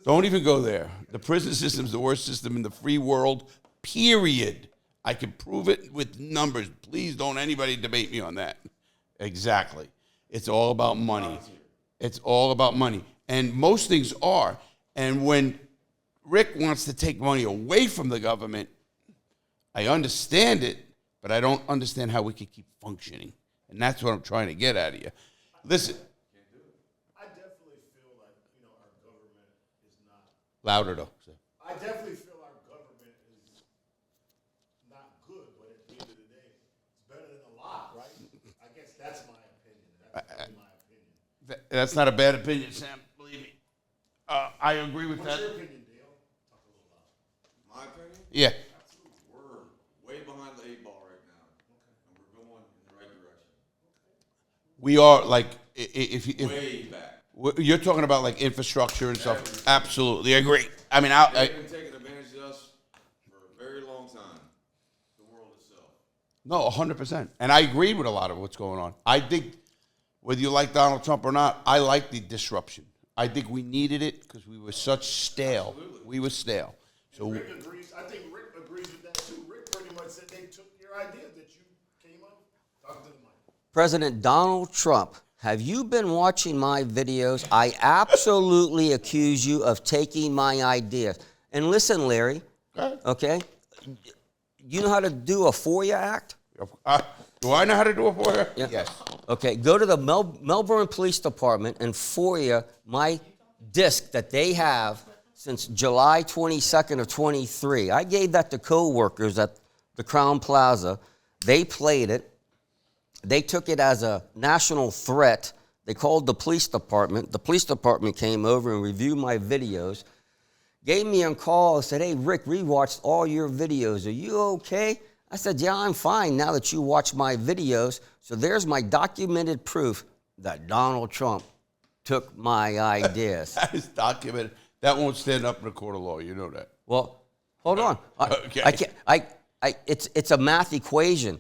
Don't even go there. The prison system's the worst system in the free world, period. I can prove it with numbers. Please don't anybody debate me on that. Exactly. It's all about money. It's all about money. And most things are. And when Rick wants to take money away from the government, I understand it, but I don't understand how we can keep functioning. And that's what I'm trying to get out of you. Listen. I definitely feel like, our government is not. Louder, though. I definitely feel our government is not good, but at the end of the day, it's better than a lot, right? I guess that's my opinion. That's really my opinion. That's not a bad opinion, Sam. Believe me. I agree with What's that. your opinion, Dale? Talk a little louder. My opinion? Yeah. We're way behind the 8 ball right now, and we're going in the right direction. We are, like, if Way back. you're talking about, like, infrastructure and stuff. Everything. Absolutely. I agree. I mean, They've been taking advantage of us for a very long time. The world itself. No, 100%. And I agree with a lot of what's going on. I think, whether you like Donald Trump or not, I like the disruption. I think we needed it because we were such stale. Absolutely. We were stale. So Rick agrees. I think Rick agrees with that too. Rick pretty much said they took your ideas that you came up with. Talk to the mic. President Donald Trump, have you been watching my videos? I absolutely accuse you of taking my ideas. And listen, Larry, okay? You know how to do a FOIA act? do I know how to do it for you? Yeah. Yes. Okay, go to the Melbourne Police Department and FOIA my disc that they have since July 22nd of 23. I gave that to co-workers at the Crown Plaza. They played it. They took it as a national threat. They called the police department. The police department came over and reviewed my videos, gave me a call and said, hey, Rick, we watched all your videos. Are you okay? I said, yeah, I'm fine now that you watched my videos. So there's my documented proof that Donald Trump took my ideas. That is documented. That won't stand up in a court of law. You know that. Well, hold on. Okay. It's a math equation.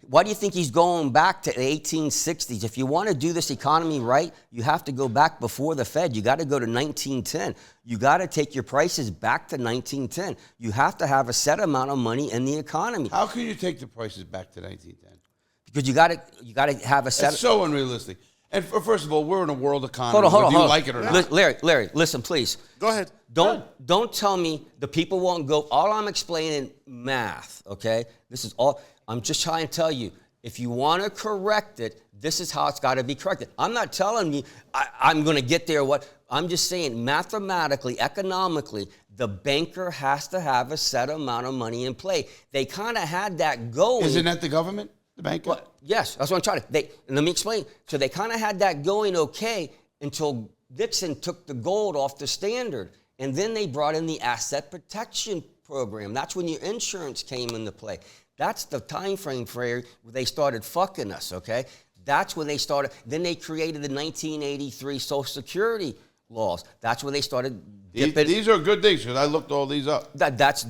Why do you think he's going back to the 1860s? If you want to do this economy right, you have to go back before the Fed. You got to go to 1910. You got to take your prices back to 1910. You have to have a set amount of money in the economy. How can you take the prices back to 1910? Because you got to have a set. That's so unrealistic. And first of all, we're in a world economy. Hold on. Whether you like it or not. Larry, listen, please. Go ahead. Don't tell me the people won't go. All I'm explaining math, okay? This is all. I'm just trying to tell you, if you want to correct it, this is how it's got to be corrected. I'm not telling you I'm going to get there. I'm just saying mathematically, economically, the banker has to have a set amount of money in play. They kind of had that going. Isn't that the government, the banker? Well, yes, that's what I'm trying to. Let me explain. So they kind of had that going okay until Nixon took the gold off the standard. And then they brought in the asset protection program. That's when your insurance came into play. That's the time frame where they started fucking us, okay? That's when they started. Then they created the 1983 Social Security laws. That's when they started dipping. These are good things because I looked all these up. That's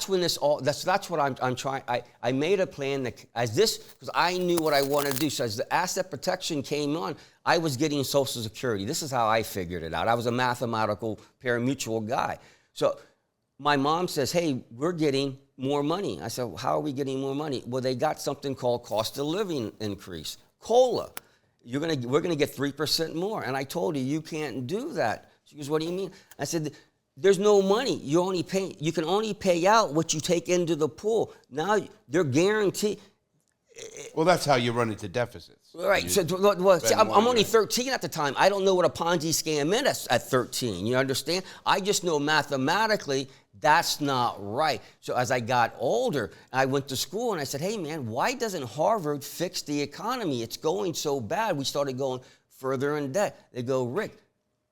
when this all. That's what I'm trying. I made a plan that because I knew what I wanted to do. So as the asset protection came on, I was getting Social Security. This is how I figured it out. I was a mathematical Paramutual guy. So my mom says, hey, we're getting more money. I said, well, how are we getting more money? Well, they got something called cost of living increase, COLA. We're gonna get 3% more. And I told her, you can't do that. She goes, what do you mean? I said, there's no money. You can only pay out what you take into the pool. Now they're guaranteed. Well, that's how you run into deficits. Right. So, see, I'm only 13 at the time. I don't know what a Ponzi scam is at 13. You understand? I just know mathematically that's not right. So as I got older, I went to school and I said, hey, man, why doesn't Harvard fix the economy? It's going so bad. We started going further in debt. They go, Rick,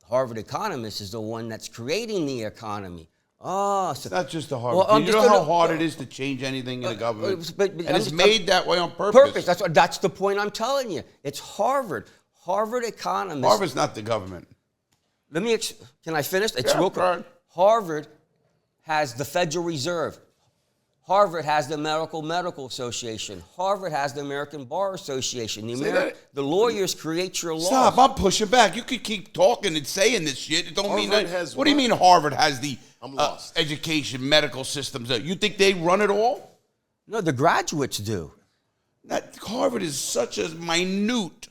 Harvard economist is the one that's creating the economy. Oh, so it's not just the Harvard. Well, you know how hard it is to change anything in the government? And it's made that way on purpose. That's the point I'm telling you. It's Harvard. Harvard economists. Harvard's not the government. Can I finish? It's real quick. Harvard has the Federal Reserve. Harvard has the Medical Association. Harvard has the American Bar Association. The lawyers create your laws. Stop, I'm pushing back. You could keep talking and saying this shit. It don't mean that. What do you mean Harvard has the education, medical systems? You think they run it all? No, the graduates do. Harvard is such a minute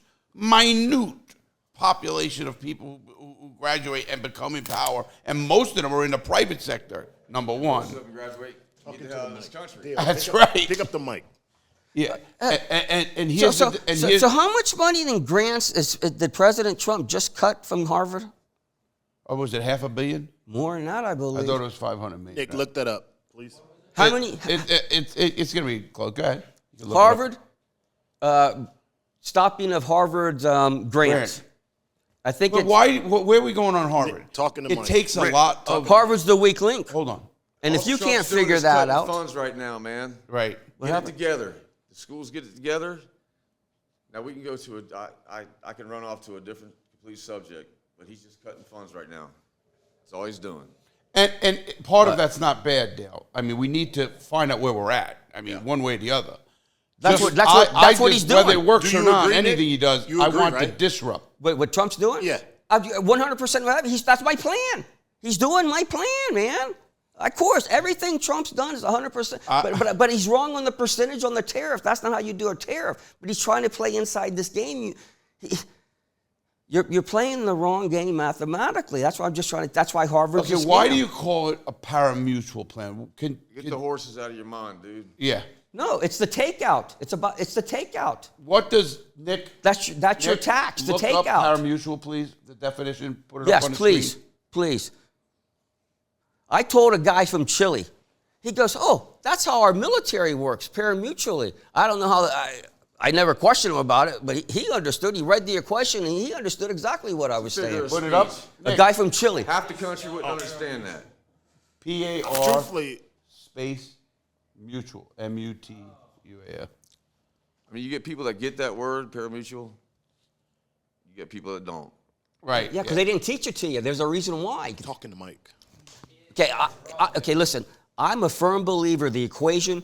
population of people who graduate and become in power, and most of them are in the private sector, number one. That's right. Pick up the mic. Yeah, and here's so how much money in grants did President Trump just cut from Harvard? Or was it $500 million? More than that, I believe. I thought it was $500 million. Nick, look that up, please. How many? It's going to be close. Go ahead. Harvard, stopping of Harvard's grants. I think. But where are we going on Harvard? Nick, talking to it takes a lot of. Harvard's the weak link. Hold on. And if you can't figure that out, funds right now, man. Right. Get it together. The schools get it together. Now we can go to I can run off to a different complete subject, but he's just cutting funds right now. That's all he's doing. And part of that's not bad, Dale. I mean, we need to find out where we're at. I mean, one way or the other. That's what he's doing. Whether it works or not, agree, anything Nick? he does, You I agree, want to right? disrupt. Wait, what Trump's doing? Yeah. 100%. That's my plan. He's doing my plan, man. Of course, everything Trump's done is 100%. But he's wrong on the percentage on the tariff. That's not how you do a tariff. But he's trying to play inside this game. You're playing the wrong game mathematically. That's why I'm just trying to. That's why Harvard's a scam. Why do you call it a paramutual plan? Get the horses out of your mind, dude. Yeah. No, it's the takeout. It's the takeout. What does Nick? That's your tax. The Look takeout. up paramutual, please. The definition. Put it up on the please, screen. please. I told a guy from Chile. He goes, "Oh, that's how our military works, paramutually." I don't know how. I never questioned him about it, but he understood. He read the equation and he understood exactly what I was saying. Put it up. A guy from Chile. Half the country wouldn't understand that. PAR Truthfully, space mutual. MUTUAL. I mean, you get people that get that word, paramutual. You get people that don't. Right. Yeah, because they didn't teach it to you. There's a reason why. talking to Mike. Okay, okay. Listen, I'm a firm believer the equation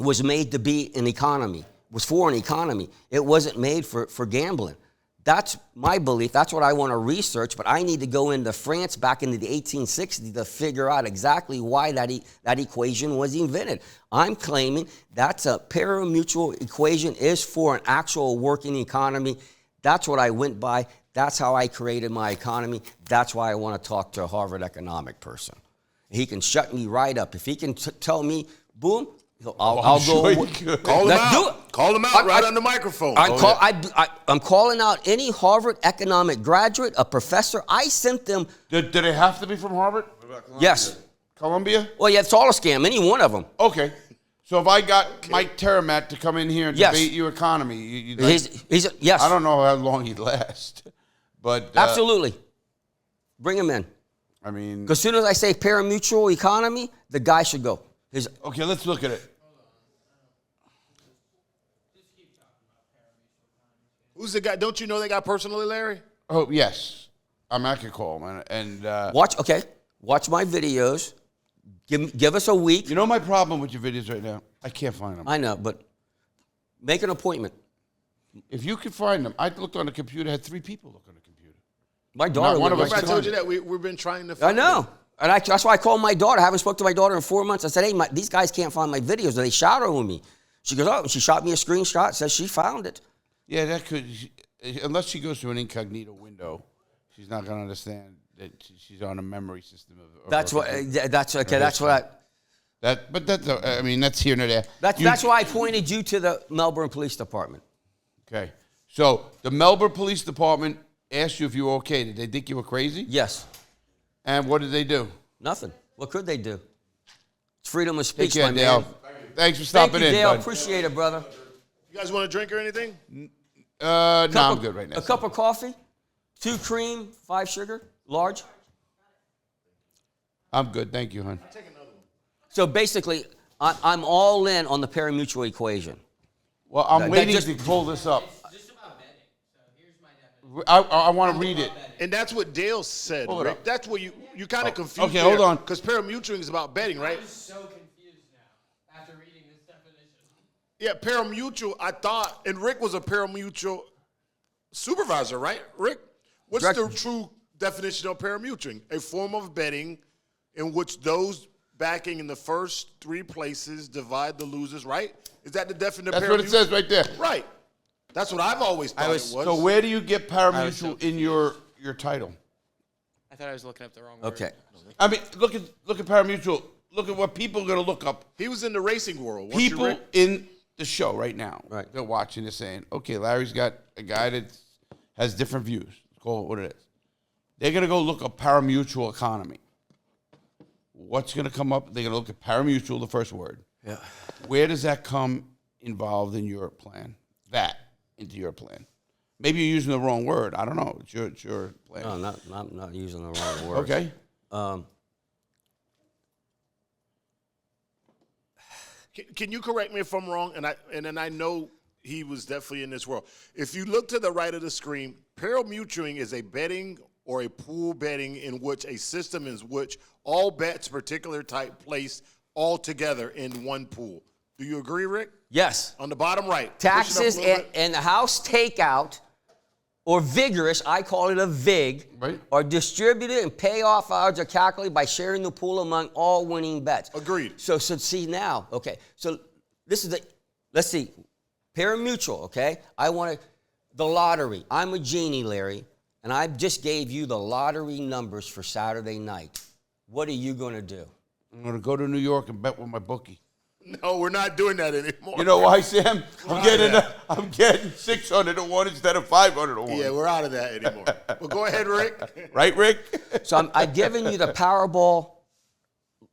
was made to be an economy. Was for an economy. It wasn't made for gambling. That's my belief. That's what I want to research. But I need to go into France back into the 1860s to figure out exactly why that equation was invented. I'm claiming that's a paramutual equation is for an actual working economy. That's what I went by. That's how I created my economy. That's why I want to talk to a Harvard economic person. He can shut me right up. If he can tell me, boom, I'll go. Call him Let's out. do it. Call him out right on the microphone. I'm calling out any Harvard economic graduate, a professor. I sent them. Do they have to be from Harvard? What about Columbia? Yes. Columbia? Well, yeah, it's all a scam. Any one of them. Okay. So if I got Mike Terramat to come in here and debate your economy, Yes. I don't know how long he'd last, but Absolutely. Bring him in. I mean, Because as soon as I say paramutual economy, the guy should go. Okay, let's look at it. Who's the guy? Don't you know they got personally, Larry? Oh yes, I can call him and Watch my videos. Give us a week. You know my problem with your videos right now? I can't find them. I know, but make an appointment. If you could find them, I looked on the computer. Had 3 people look on the computer. My daughter. one of us. I told you that we've been trying to. I Find know. them. And that's why I called my daughter. I haven't spoken to my daughter in 4 months. I said, hey, these guys can't find my videos. Are they shadowing me? She goes, oh, and she shot me a screenshot, says she found it. Yeah, that could, unless she goes to an incognito window, she's not going to understand that she's on a memory system of That's what. That's okay. That's what. That's here and there. That's why I pointed you to the Melbourne Police Department. Okay. So the Melbourne Police Department asked you if you were okay. Did they think you were crazy? Yes. And what did they do? Nothing. What could they do? It's freedom of speech, Take care, my Dale. man. Thanks for stopping Thank you, in, Dale. bud. Appreciate it, brother. You guys want a drink or anything? No, I'm good right now. A cup of coffee, 2 cream, 5 sugar, large. I'm good. Thank you, hon. So basically, I'm all in on the parimutuel equation. Well, I'm That waiting just- to pull this up. It's just about betting. So here's my definition. I want to read it. And that's what Dale said, Hold it Rick. up. That's what you kind of confused. okay, hold on. Because parimutuel is about betting, right? I'm so confused now after reading this definition. Yeah, parimutuel, I thought, and Rick was a parimutuel supervisor, right, Rick? What's Director. the true definition of parimutuel? A form of betting in which those backing in the first 3 places divide the losers, right? Is that the definition of That's parimutuel? what it says right there. Right. That's what I've always thought it was. So where do you get parimutuel in your title? I thought I was looking up the wrong word. Okay. I mean, look at parimutuel. Look at what people are going to look up. He was in the racing world. weren't you, People Rick? in the show right now, Right. they're watching this saying, okay, Larry's got a guy that has different views. Call it what it is. They're going to go look up parimutuel economy. What's going to come up? They're going to look at parimutuel, the first word. Yeah. Where does that come involved in your plan? That into your plan. Maybe you're using the wrong word. I don't know. It's your plan. No, not using the wrong word. Okay. Can you correct me if I'm wrong? And then I know he was definitely in this world. If you look to the right of the screen, parimutueling is a betting or a pool betting in which a system in which all bets, particular type, placed all together in one pool. Do you agree, Rick? Yes. On the bottom right. Push it up a Taxes little bit. and the house takeout, or vigorous, I call it a VIG, Right. are distributed and payoff odds are calculated by sharing the pool among all winning bets. Agreed. So see now, okay. So this is let's see, parimutuel, okay? I want the lottery. I'm a genie, Larry, and I just gave you the lottery numbers for Saturday night. What are you going to do? I'm going to go to New York and bet with my bookie. No, we're not doing that anymore. You know why, Sam? I'm Right. getting 600 to 1 instead of 500 to 1. Yeah, we're out of that anymore. Well, go ahead, Rick. Right, Rick? So I've given you the Powerball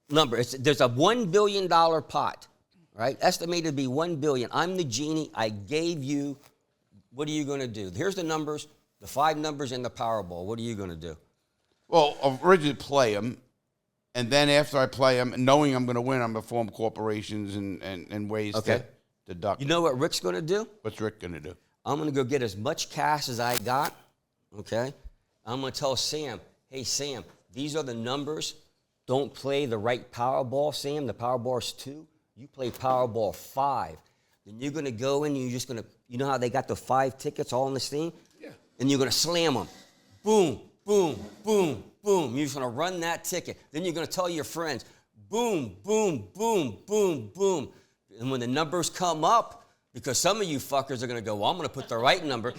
number. There's a $1 billion pot, right? Estimated to be $1 billion. I'm the genie. I gave you. What are you going to do? Here's the numbers, the 5 numbers in the Powerball. What are you going to do? Well, originally play them, and then after I play them, knowing I'm going to win, I'm going to form corporations and ways Okay. to deduct. You know what Rick's going to do? What's Rick going to do? I'm going to go get as much cash as I got, okay? I'm going to tell Sam, hey, Sam, these are the numbers. Don't play the right Powerball, Sam. The Powerball's 2. You play Powerball 5. Then you're going to go in and you're just going to, you know how they got the 5 tickets all in this thing? Yeah. And you're going to slam them. Boom, boom, boom, boom. You're just going to run that ticket. Then you're going to tell your friends, boom, boom, boom, boom, boom. And when the numbers come up, because some of you fuckers are going to go, well, I'm going to put the right number.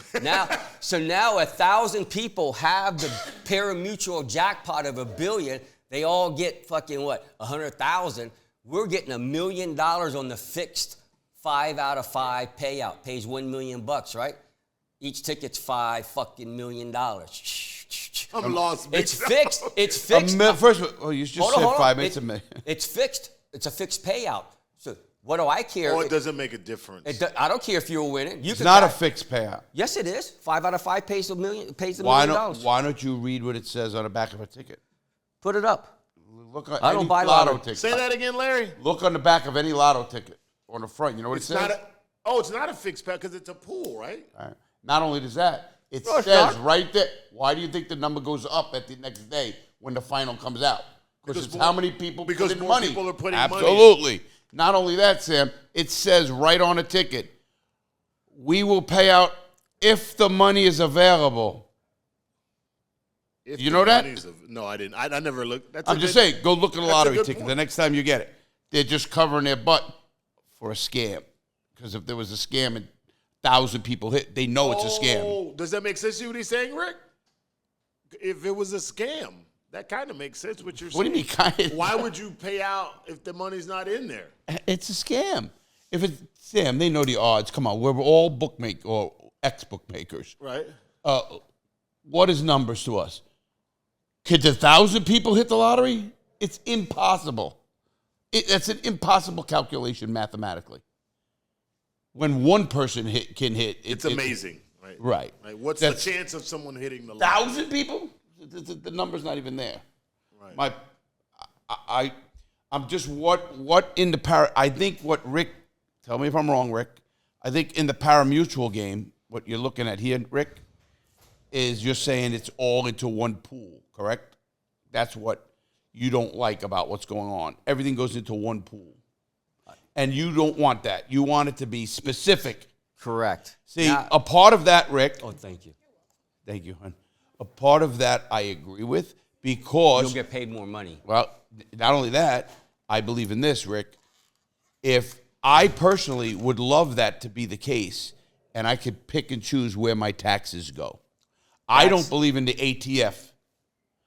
So now 1,000 people have the parimutuel jackpot of $1 billion. They all get fucking what, 100,000. We're getting $1 million on the fixed 5 out of 5 payout. Pays $1 million, right? Each ticket's $5 million. I'm lost. It's fixed. It's fixed. First of all, you just Hold said on. 5 minutes a minute. It's fixed. It's a fixed payout. So what do I care? Oh, it doesn't make a difference. I don't care if you're winning. It's not a fixed payout. Yes, it is. 5 out of 5 pays $1 million. Pays $1 million. Why don't you read what it says on the back of a ticket? Put it up. Look on I don't any buy lotto lottery. ticket. Say that again, Larry. Look on the back of any lotto ticket on the front. You know what It's it says? it's not a fixed payout because it's a pool, right? All right. Not only does that, it No, it's says not. right there. Why do you think the number goes up at the next day when the final comes out? Because it's more- how many people because put in more money. people are putting money in. Absolutely. Not only that, Sam, it says right on the ticket, we will pay out if the money is available. If You the know that? money's no, I didn't. I never looked. That's I'm a just good- saying, go look at a that's a lottery good ticket point. the next time you get it. They're just covering their butt for a scam. Because if there was a scam and 1,000 people hit, they know it's a scam. Oh, does that make sense to you what he's saying, Rick? If it was a scam, That kind of makes sense what you're saying. What do you mean kind of? Why would you pay out if the money's not in there? It's a scam. If it's Sam, they know the odds. Come on, we're all bookmakers or ex-bookmakers. Right. What is numbers to us? Could 1,000 people hit the lottery? It's impossible. That's an impossible calculation mathematically. When one person can hit, It's amazing. Right. Right. What's the chance of someone hitting the lottery? 1,000 people? The number's not even there. Right. I'm just what in the I think what Rick, tell me if I'm wrong, Rick. I think in the Paramutual game, what you're looking at here, Rick, is you're saying it's all into one pool, correct? That's what you don't like about what's going on. Everything goes into one pool. And you don't want that. You want it to be specific. Correct. See, a part of that, Rick. Oh, thank you. Thank you, hon. A part of that I agree with because You'll get paid more money. well, not only that, I believe in this, Rick. If I personally would love that to be the case, and I could pick and choose where my taxes go. I don't believe in the ATF.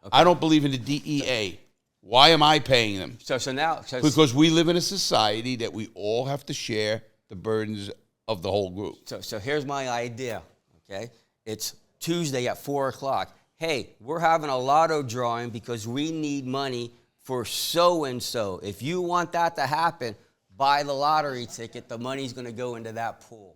Okay. I don't believe in the DEA. Why am I paying them? So now... Because we live in a society that we all have to share the burdens of the whole group. So here's my idea, okay? It's Tuesday at 4 o'clock. Hey, we're having a lotto drawing because we need money for so-and-so. If you want that to happen, buy the lottery ticket. The money's going to go into that pool.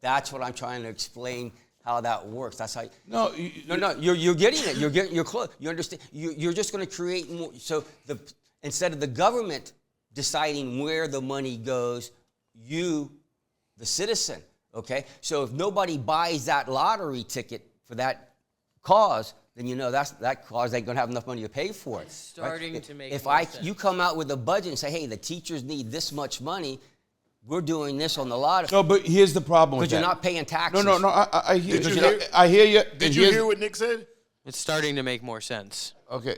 That's what I'm trying to explain how that works. That's how. You're getting it. You're close. You understand? You're just going to create more. So instead of the government deciding where the money goes, you, the citizen. Okay. So if nobody buys that lottery ticket for that cause, then you know that cause ain't going to have enough money to pay for it. It's starting to make if more sense. you come out with a budget and say, hey, the teachers need this much money. We're doing this on the lottery. No, but here's the problem with that. Because you're not paying taxes. No, I hear Did you you. I hear you. Did you hear what Nick said? It's starting to make more sense. Okay.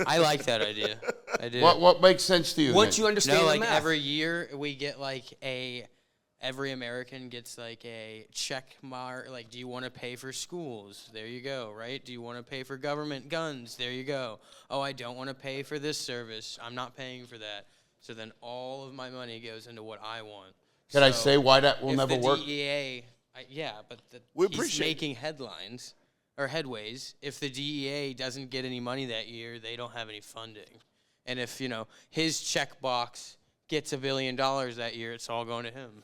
I like that idea. I do. What makes sense to you? Once then? you understand the math. Every year we get every American gets a check mark. Like, do you want to pay for schools? There you go, right? Do you want to pay for government guns? There you go. Oh, I don't want to pay for this service. I'm not paying for that. So then all of my money goes into what I want. Can I say why that will never work? DEA, he's making headlines or headways. If the DEA doesn't get any money that year, they don't have any funding. And if, his checkbox gets $1 billion that year, it's all going to him.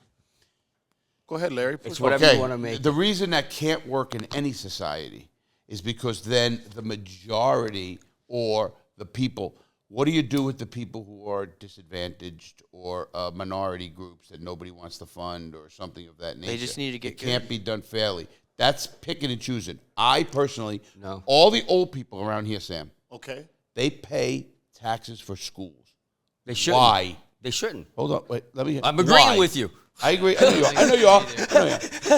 Go ahead, Larry. It's whatever you want to make. The reason that can't work in any society is because then the majority or the people, what do you do with the people who are disadvantaged or minority groups that nobody wants to fund or something of that nature? They just need to get It can't be done fairly. That's picking and choosing. I personally, No. all the old people around here, Sam, Okay. they pay taxes for schools. They shouldn't. Why? They shouldn't. Hold on. Wait, let me. I'm agreeing Why? with you. I agree. I know you are.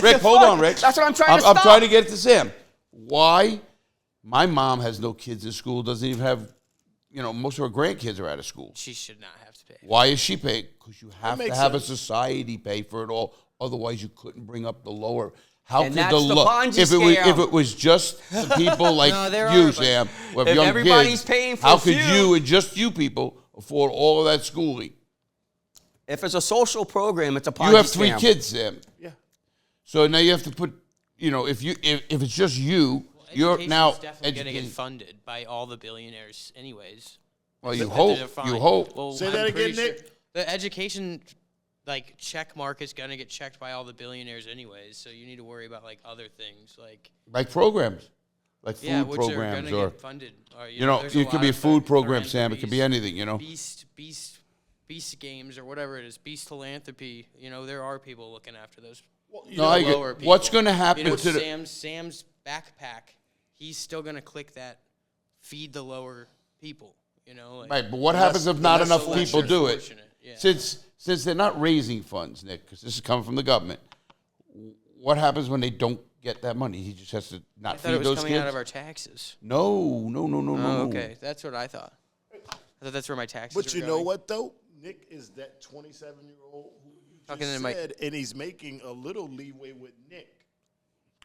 Rick, hold on, Rick. That's what I'm trying to I'm stop. trying to get it to Sam. Why? My mom has no kids in school, doesn't even have, most of her grandkids are out of school. She should not have to pay. Why is she paying? Because you have to makes have a sense. society pay for it all. Otherwise, you couldn't bring up the lower. How And could that's the Ponzi if scam. it was just the people like No, there you, are, but Sam, with if young everybody's kids, paying for how a could few- you and just you people afford all of that schooling? If it's a social program, it's a Ponzi You have 3 scam. kids, Sam. Yeah. So now you have to put, if it's just you, you're Education's now definitely going to get educating. funded by all the billionaires anyways. Well, you They're hope. fine. You hope. Well, Say I'm that pretty again, Nick. The education, check mark is going to get checked by all the billionaires anyways, so you need to worry about, other things, Like programs, like food which are going programs, to or get funded. Or, it could be a food program, Sam. It could be anything, Beast games or whatever it is, Beast philanthropy. There are people looking after those. No, I get- lower people. what's gonna happen to the- Sam's backpack? He's still going to click that, feed the lower people. Right, but what happens if not less- enough the less people do it? fortunate, yeah. Since they're not raising funds, Nick, because this is coming from the government. What happens when they don't get that money? He just has to I not thought it feed was those coming kids. out of our taxes. No. Oh, okay. That's what I thought. I thought that's where my taxes But were you know going. what, though? Nick is that 27-year-old who you Talking just to my- said, and he's making a little leeway with Nick.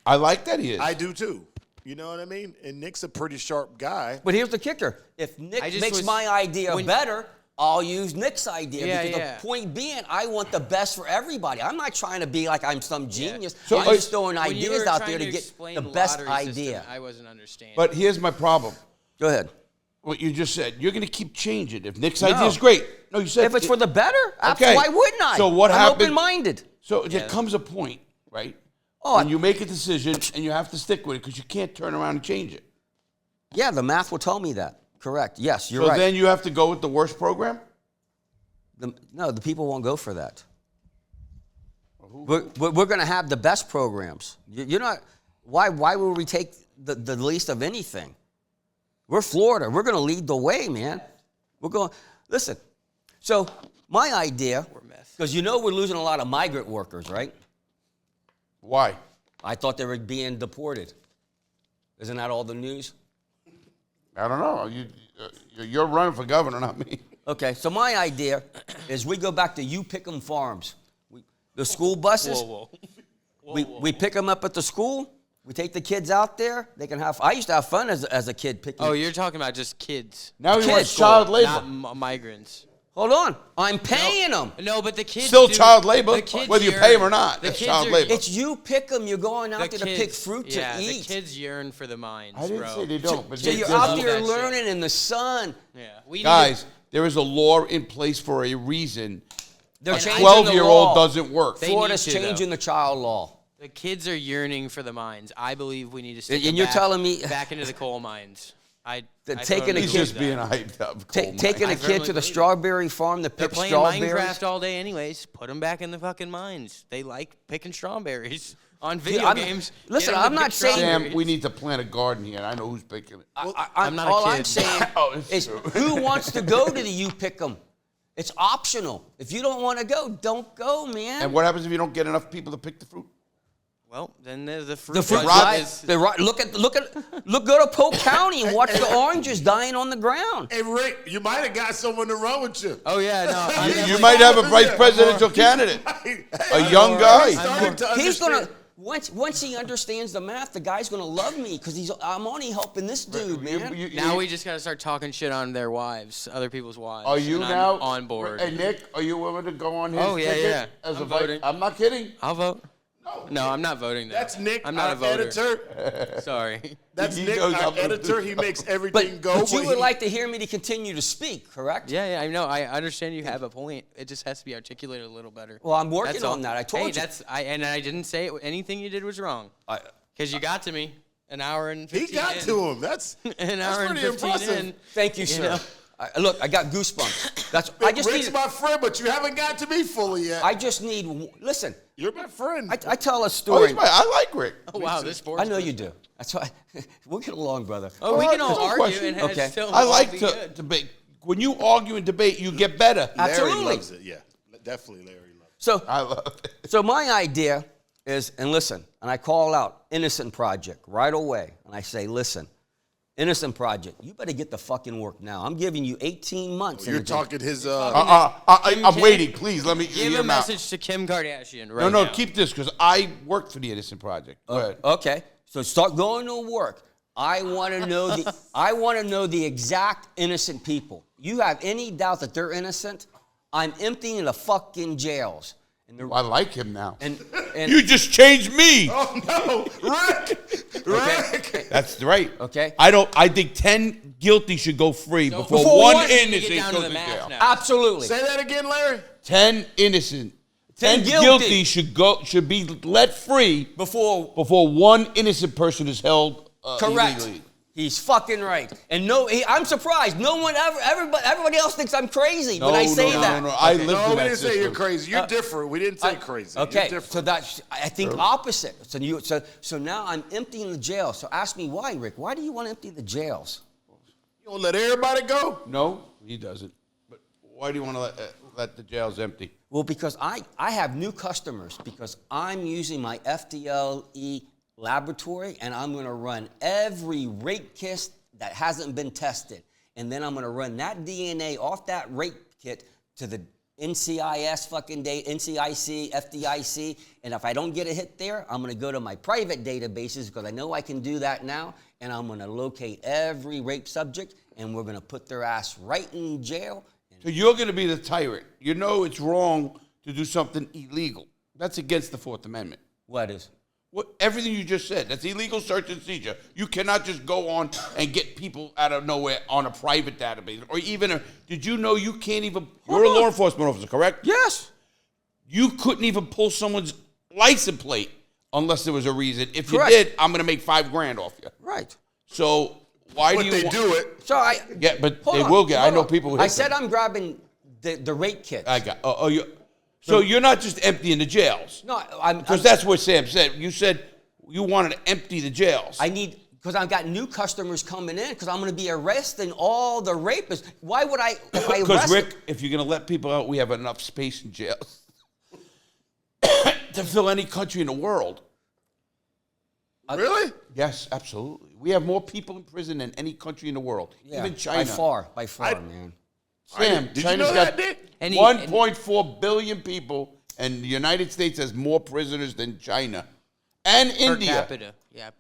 I like that he is. I do, too. You know what I mean? And Nick's a pretty sharp guy. But here's the kicker. If Nick makes my idea better, I'll use Nick's idea. Because the point being, I want the best for everybody. I'm not trying to be like I'm some genius. So I'm just throwing ideas out there to get the best idea. System, I wasn't understanding. But here's my problem. Go ahead. What you just said. You're going to keep changing. If Nick's idea is great. No, you said. If it's for the better, okay. Why wouldn't I? So what I'm happened? open-minded. So there comes a point, right? Oh, when you make a decision and you have to stick with it because you can't turn around and change it. Yeah, the math will tell me that. Correct. Yes, you're right. right. So then you have to go with the worst program? No, the people won't go for that. We're going to have the best programs. You're not. Why would we take the least of anything? We're Florida. We're going to lead the way, man. We're going. Listen. So my idea, because we're losing a lot of migrant workers, right? Why? I thought they were being deported. Isn't that all the news? I don't know. You're running for governor, not me. Okay, so my idea is we go back to you pick 'em farms. The school buses, we pick them up at the school. We take the kids out there. They can have. I used to have fun as a kid picking. Oh, you're talking about just kids. Now he wants child labor. Not migrants. Hold on, I'm paying them. No, but the kids still child labor, the whether you pay them or not. It's child labor. It's you pick them. You're going out there to pick fruit to eat. The kids yearn for the mines, I didn't say they don't. But so you're out there learning in the sun. Yeah, guys, there is a law in place for a reason. They're a changing 12-year-old doesn't work. Florida's changing the child law. The kids are yearning for the mines. I believe we need to stick and you're telling me back into the coal mines. Taking He's just being hyped up. Taking a kid to the strawberry farm to pick strawberries. They're playing Minecraft all day anyways. Put them back in the fucking mines. They like picking strawberries on video games. Listen, I'm not saying... Sam, we need to plant a garden here, and I know who's picking it. I'm not a kid. All I'm saying is who wants to go to the You Pick 'em? It's optional. If you don't want to go, don't go, man. And what happens if you don't get enough people to pick the fruit? Well, then there's the fruit. The fruit go to Polk County and watch the oranges dying on the ground. Hey, Rick, you might have got someone to run with you. Oh, yeah, no. You might have a vice presidential candidate. A young guy. He's going to, once he understands the math, the guy's going to love me because I'm only helping this dude, man. Now we just got to start talking shit on their wives, other people's wives. Are you now on board? Hey, Nick, are you willing to go on his ticket? As I'm voting. I'm not kidding. I'll vote. No, I'm not voting there. That's Nick, I'm not our a voter. editor. Sorry. That's Nick, our editor. He makes everything go. But you would like to hear me to continue to speak, correct? Yeah, I know. I understand you have a point. It just has to be articulated a little better. Well, I'm working on that. I told you. And I didn't say anything you did was wrong. Because you got to me an hour and 15 He got to him. That's an hour and 15 impressive. in. Thank you, sir. Look, I got goosebumps. Rick's my friend, but you haven't got to me fully yet. I just need. Listen. You're my friend. I tell a story. I like Rick. Oh, wow, this sports. I know you do. That's why we'll get along, brother. Oh, we can all argue and still I like to debate. When you argue and debate, you get better. Absolutely. Larry loves it. Yeah, definitely Larry loves it. So I love it. So my idea is, and listen, and I call out Innocent Project right away, and I say, listen, Innocent Project, you better get the fucking work now. I'm giving you 18 months. You're talking his... I'm waiting. Please, let me give a message to Kim Kardashian right now. No, keep this, because I work for the Innocent Project. Go ahead. Okay, so start going to work. I want to know the exact innocent people. You have any doubt that they're innocent? I'm emptying the fucking jails. I like him now. And you just changed me. Oh no, Rick! Rick! That's right. Okay. I think 10 guilty should go free before one innocent goes to jail. Absolutely. Say that again, Larry. 10 innocent. 10 guilty should be let free before one innocent person is held correct. illegally. He's fucking right. And I'm surprised. No one everybody else thinks I'm crazy when I say that. No, I lived in that we didn't system. say you're crazy. You're different. We didn't say crazy. Okay, You're so I think opposite. So now I'm emptying the jail. So ask me why, Rick. Why do you want to empty the jails? You want to let everybody go? No, he doesn't. But why do you want to let the jails empty? Well, because I have new customers because I'm using my FDLE laboratory, and I'm going to run every rape kit that hasn't been tested. And then I'm going to run that DNA off that rape kit to the NCIS fucking NCIC, FDIC, and if I don't get a hit there, I'm gonna go to my private databases because I know I can do that now, and I'm gonna locate every rape subject, and we're gonna put their ass right in jail. So you're going to be the tyrant. You know it's wrong to do something illegal. That's against the Fourth Amendment. What is? Everything you just said, that's illegal search and seizure. You cannot just go on and get people out of nowhere on a private database. Or even, did you know you can't even, you're a law enforcement officer, correct? Yes. You couldn't even pull someone's license plate unless there was a reason. If you Correct. did, I'm going to make $5,000 off you. Right. So why But do you they do it. So Yeah, but hold they on, will get, I hold know on. people who I hit said them. I'm grabbing the rape kits. I got, so you're not just emptying the jails. No, I'm. Because that's what Sam said. You said you wanted to empty the jails. I need, because I've got new customers coming in, because I'm going to be arresting all the rapists. Why would I, if I Because, arrest Rick, if you're going to let people out, we have enough space in jails to fill any country in the world. Really? Yes, absolutely. We have more people in prison than any country in the world, Yeah, even China. by far, man. Sam, Did you China's know got that, Dick? 1.4 billion people, and the United States has more prisoners than China and Per India. capita, yeah.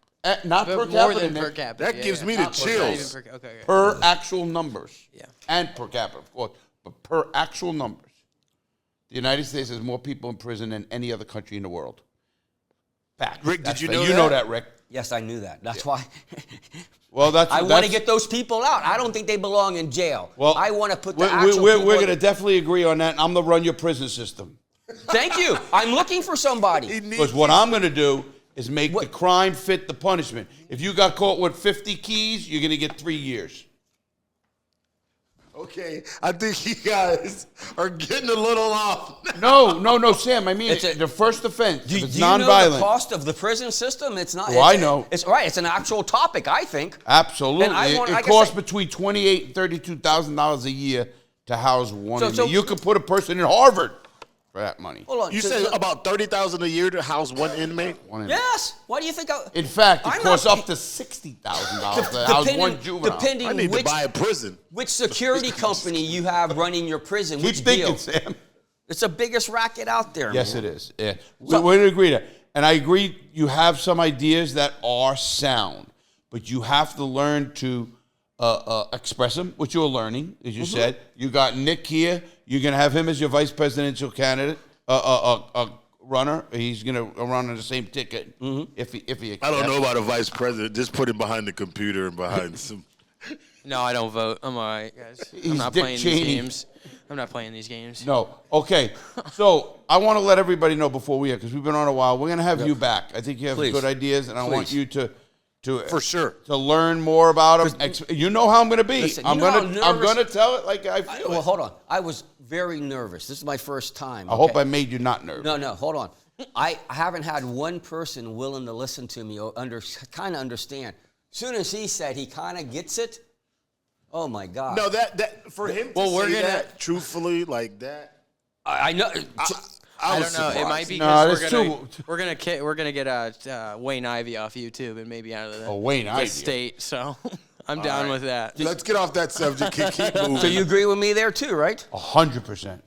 Not But per more capita, than per Nick. capita. That yeah, gives yeah. me the Not per- not even chills. per- okay. Per actual numbers. Yeah. And per capita, of course. But per actual numbers. The United States has more people in prison than any other country in the world. Fact. Rick, did That's you fact. know You know that? that, Rick. Yes, I knew that. That's why. Well, I want to get those people out. I don't think they belong in jail. Well, I want to put the we're actual we're people going to definitely agree on that, and I'm going to run your prison system. Thank you. I'm looking for somebody. Because what I'm going to do is make the crime fit the punishment. If you got caught with 50 keys, you're going to get 3 years. Okay, I think you guys are getting a little off. No, Sam. I mean, It's a- the first offense, Do if it's you know the nonviolent. cost of the prison system? It's not. Oh, it's- I know. It's right. It's an actual topic, I think. Absolutely. And I want- it like I costs say- between $28,000 and $32,000 a year to house one So- inmate. so- You could put a person in Harvard for that money. Hold on. You so- said so- about $30,000 a year to house one inmate. One inmate. Yes. Why do you think? In fact, it I'm costs not- up to $60,000 to house one juvenile. Depending I need which, to buy a prison. which security company you have running your prison, Keep which thinking, deal. Sam. It's the biggest racket out there. Yes, man. it is. Yeah. So- we agree that. And I agree you have some ideas that are sound, but you have to learn to express them, which you're learning, as you said. You got Nick here. You're going to have him as your vice presidential candidate, runner. He's going to run on the same ticket if he I don't know about a vice president. Just put him behind the computer and behind some. No, I don't vote. I'm all right, guys. He's I'm not Dick playing Cheney. these games. I'm not playing these games. No. Okay. So I want to let everybody know before we because we've been on a while. We're going to have you back. I think you have Please. good ideas, and I want Please. you to For sure. to learn more about them. You know how I'm going to be. Listen, I'm you know going to how I'm nervous- going to tell it like I feel. Well, it. hold on. I was very nervous. This is my first time. I hope okay? I made you not nervous. No, hold on. I haven't had one person willing to listen to me or kind of understand. Soon as he said he kind of gets it, oh my God. No, that for him to Well, we're say gonna- that truthfully like that. I know. I was don't know. It surprised. might be No, because that's we're gonna get Wayne Ivey off YouTube and maybe out of the, Wayne the Ivey. state. So I'm down with that. Let's get off that subject. Keep moving. So you agree with me there too, right? 100%.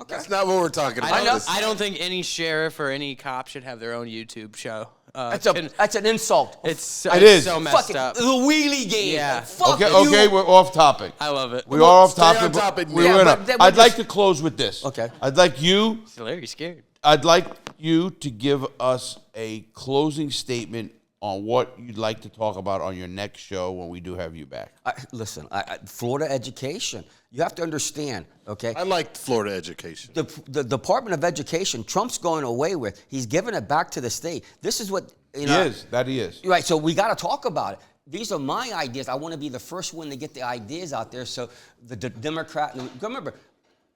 Okay. That's not what we're talking about. I don't think any sheriff or any cop should have their own YouTube show. That's an insult. It's so, It it's is. so messed Fucking up. the wheelie game. Yeah. Fuck Okay, you. we're off topic. I love it. We are off Stay on topic. but topic, we're Nick. Yeah, gonna- but then we I'd like just- to close with this. Okay. I'd like you Larry's scared. I'd like you to give us a closing statement on what you'd like to talk about on your next show when we do have you back. Listen, Florida education. You have to understand, okay? I like Florida education. The Department of Education, Trump's going away with. He's giving it back to the state. This is what, you know. He is. Right, so we got to talk about it. These are my ideas. I want to be the first one to get the ideas out there. So the Democrat, remember,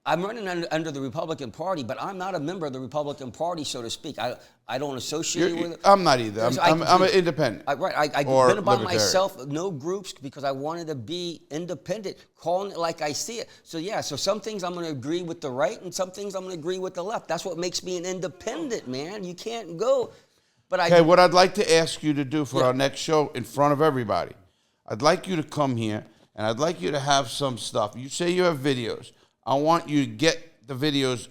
I'm running under the Republican Party, but I'm not a member of the Republican Party, so to speak. I don't associate with it. I'm not either. I'm an independent. I've or been by libertarian. myself, no groups, because I wanted to be independent, calling it like I see it. So yeah, so some things I'm going to agree with the right, and some things I'm going to agree with the left. That's what makes me an independent, man. You can't go. But Okay, what I'd like to ask you to do for our next show in front of everybody, I'd like you to come here, and I'd like you to have some stuff. You say you have videos. I want you to get the videos,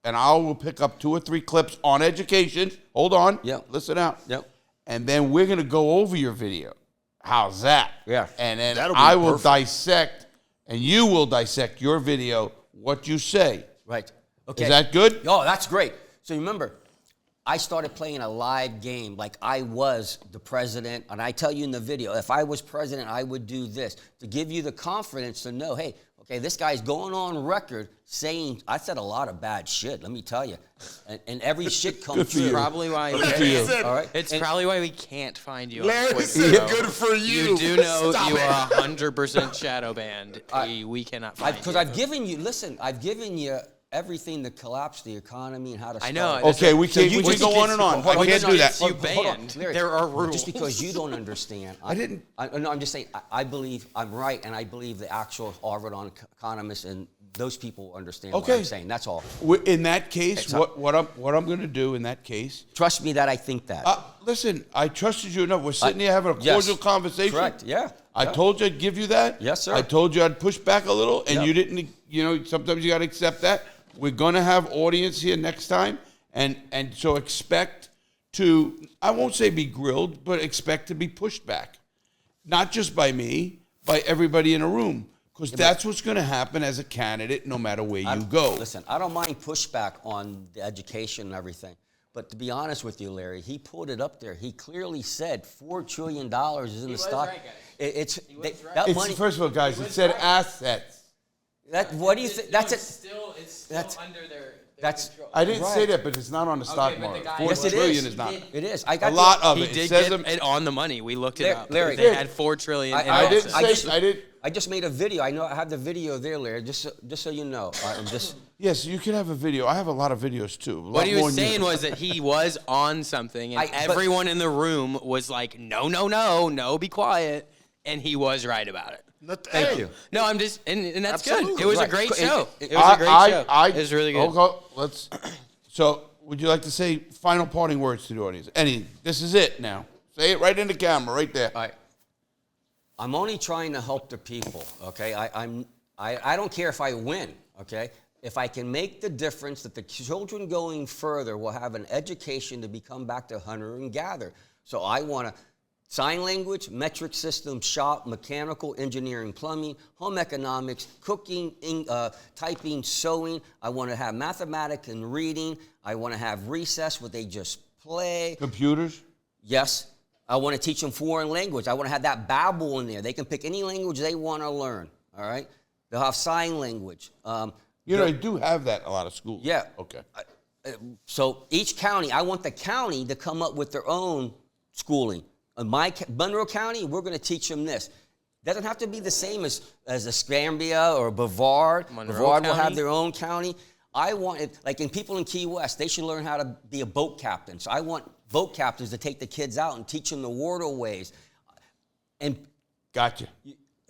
and I will pick up 2 or 3 clips on education. Hold on. Yep. Listen out. Yep. And then we're going to go over your video. How's that? Yeah. And then That'll be I will perfect. dissect, and you will dissect your video, what you say. Right. Okay. Is that good? Oh, that's great. So remember, I started playing a live game like I was the president, and I tell you in the video, if I was president, I would do this to give you the confidence to know, hey, okay, this guy's going on record saying I said a lot of bad shit. Let me tell you, and every shit comes for you. true. Probably why. All right. It's probably why we can't find you. Larry on Twitter, said, though. "Good for you." You do know Stop you it. are 100% shadow banned. We cannot find you. Because I've given you. Listen, I've given you everything to collapse the economy and how to. I know. start. Okay, we So can't. you We can just go on and on. I can't do that. You banned. There are rules. Just because you don't understand. I didn't- No, I'm just saying. I believe I'm right, and I believe the actual Harvard economists and those people understand what Okay. I'm saying. That's all. In that case, It's what I'm going to do in that case. Trust me that I think that. Listen, I trusted you enough. We're sitting here having a yes. cordial conversation. Correct. Yeah. I Yeah. told you I'd give you that. Yes, sir. I told you I'd push back a little, and Yep. you didn't. You know, sometimes you got to accept that. We're going to have audience here next time, and so expect to, I won't say be grilled, but expect to be pushed back. Not just by me, by everybody in a room. Because that's what's going to happen as a candidate, no matter where you go. Listen, I don't mind pushback on the education and everything. But to be honest with you, Larry, he pulled it up there. He clearly said $4 trillion is in the was stock. right, guys. It's right. that It's, money. first of all, guys, it said assets. That what do you think? That's it. It's still That's- under their That's control. I didn't say Right. that, but it's not on the stock but the market. guy- $4 Yes, it trillion is. is not. It is. I A got lot the, of He it. did It says get it on the money. We looked it up. Larry, They had $4 trillion. in I didn't assets. say. I just made a video. I know I have the video there, Larry. Just so you know. I'm just. Yes, you can have a video. I have a lot of videos too. What he was saying was that he was on something, and but- everyone in the room was like, no, be quiet. And he was right about it. Thank you. No, I'm just, and that's Absolutely. good. It was a Right. great It- show. it- It was a great show. It was really good. Okay, so, would you like to say final parting words to the audience? This is it now. Say it right in the camera, right there. All right. I'm only trying to help the people. Okay. I don't care if I win. Okay. If I can make the difference that the children going further will have an education to become back to hunter and gather. So I want to. Sign language, metric system, shop, mechanical, engineering, plumbing, home economics, cooking, typing, sewing. I want to have mathematics and reading. I want to have recess where they just play. Computers? Yes. I want to teach them foreign language. I want to have that babble in there. They can pick any language they want to learn. All right. They'll have sign language. You do have that in a lot of schools. Yeah. Okay. So each county, I want the county to come up with their own schooling. In Monroe County, we're going to teach them this. Doesn't have to be the same as Escambia or Brevard. Monroe Brevard will have County? their own county. I want it, like in people in Key West, they should learn how to be a boat captain. So I want boat captains to take the kids out and teach them the waterways. And Gotcha.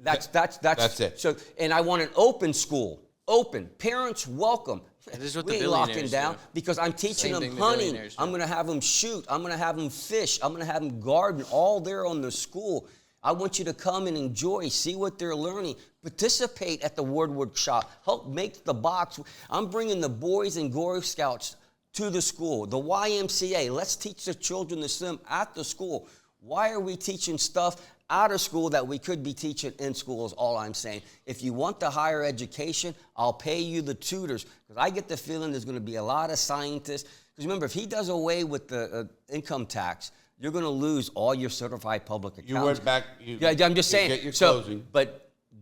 that's it. So, and I want an open school. Open. Parents welcome. This is what We the ain't locking billionaires down do. because I'm teaching Same them thing the hunting. billionaires do. I'm going to have them shoot. I'm going to have them fish. I'm going to have them garden all there on the school. I want you to come and enjoy, see what they're learning, participate at the Woodward shop, help make the box. I'm bringing the Boys and Girl Scouts to the school, the YMCA. Let's teach the children to swim at the school. Why are we teaching stuff out of school that we could be teaching in school is all I'm saying. If you want the higher education, I'll pay you the tutors. Because I get the feeling there's going to be a lot of scientists. Because remember, if he does away with the income tax, you're going to lose all your certified public accountants. You went back. Yeah, I'm just saying. Get your so, closing.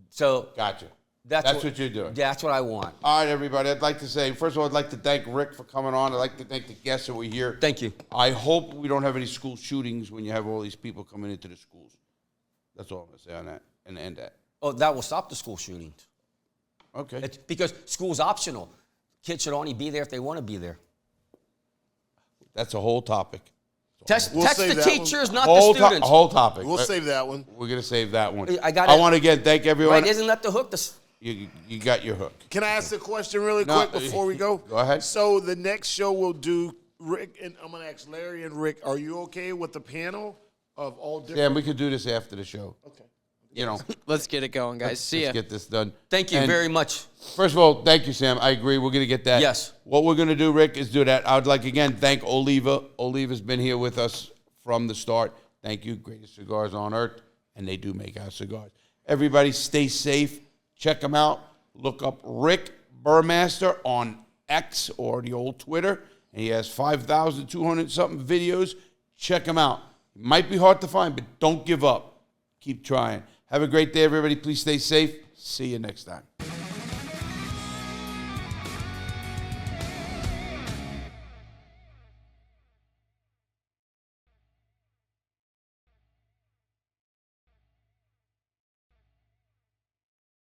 So Gotcha. that's what you're doing. That's what I want. All right, everybody. I'd like to say, first of all, I'd like to thank Rick for coming on. I'd like to thank the guests that were here. Thank you. I hope we don't have any school shootings when you have all these people coming into the schools. That's all I'm going to say on that and end that. Oh, that will stop the school shootings. Okay. It's because school's optional. Kids should only be there if they want to be there. That's a whole topic. Text We'll the save that teachers, one. not the A students. whole topic. We'll save that one. We're going to save that one. I want to again thank everyone. Right, isn't that the hook? You got your hook. Can I ask a question really No, quick before we go? Go ahead. So the next show we'll do, Rick, and I'm going to ask Larry and Rick, are you okay with the panel of all different? Sam, we could do this after the show. Okay. you know. Let's get it going, guys. See ya. Let's get this done. Thank you And very much. First of all, thank you, Sam. I agree. We're going to get that. Yes. What we're going to do, Rick, is do that. I would like, again, thank Oliva. Oliva's been here with us from the start. Thank you. Greatest cigars on earth. And they do make our cigars. Everybody stay safe. Check them out. Look up Rick Burmeister on X or the old Twitter. And he has 5,200-something videos. Check him out. It might be hard to find, but don't give up. Keep trying. Have a great day, everybody. Please stay safe. See you next time.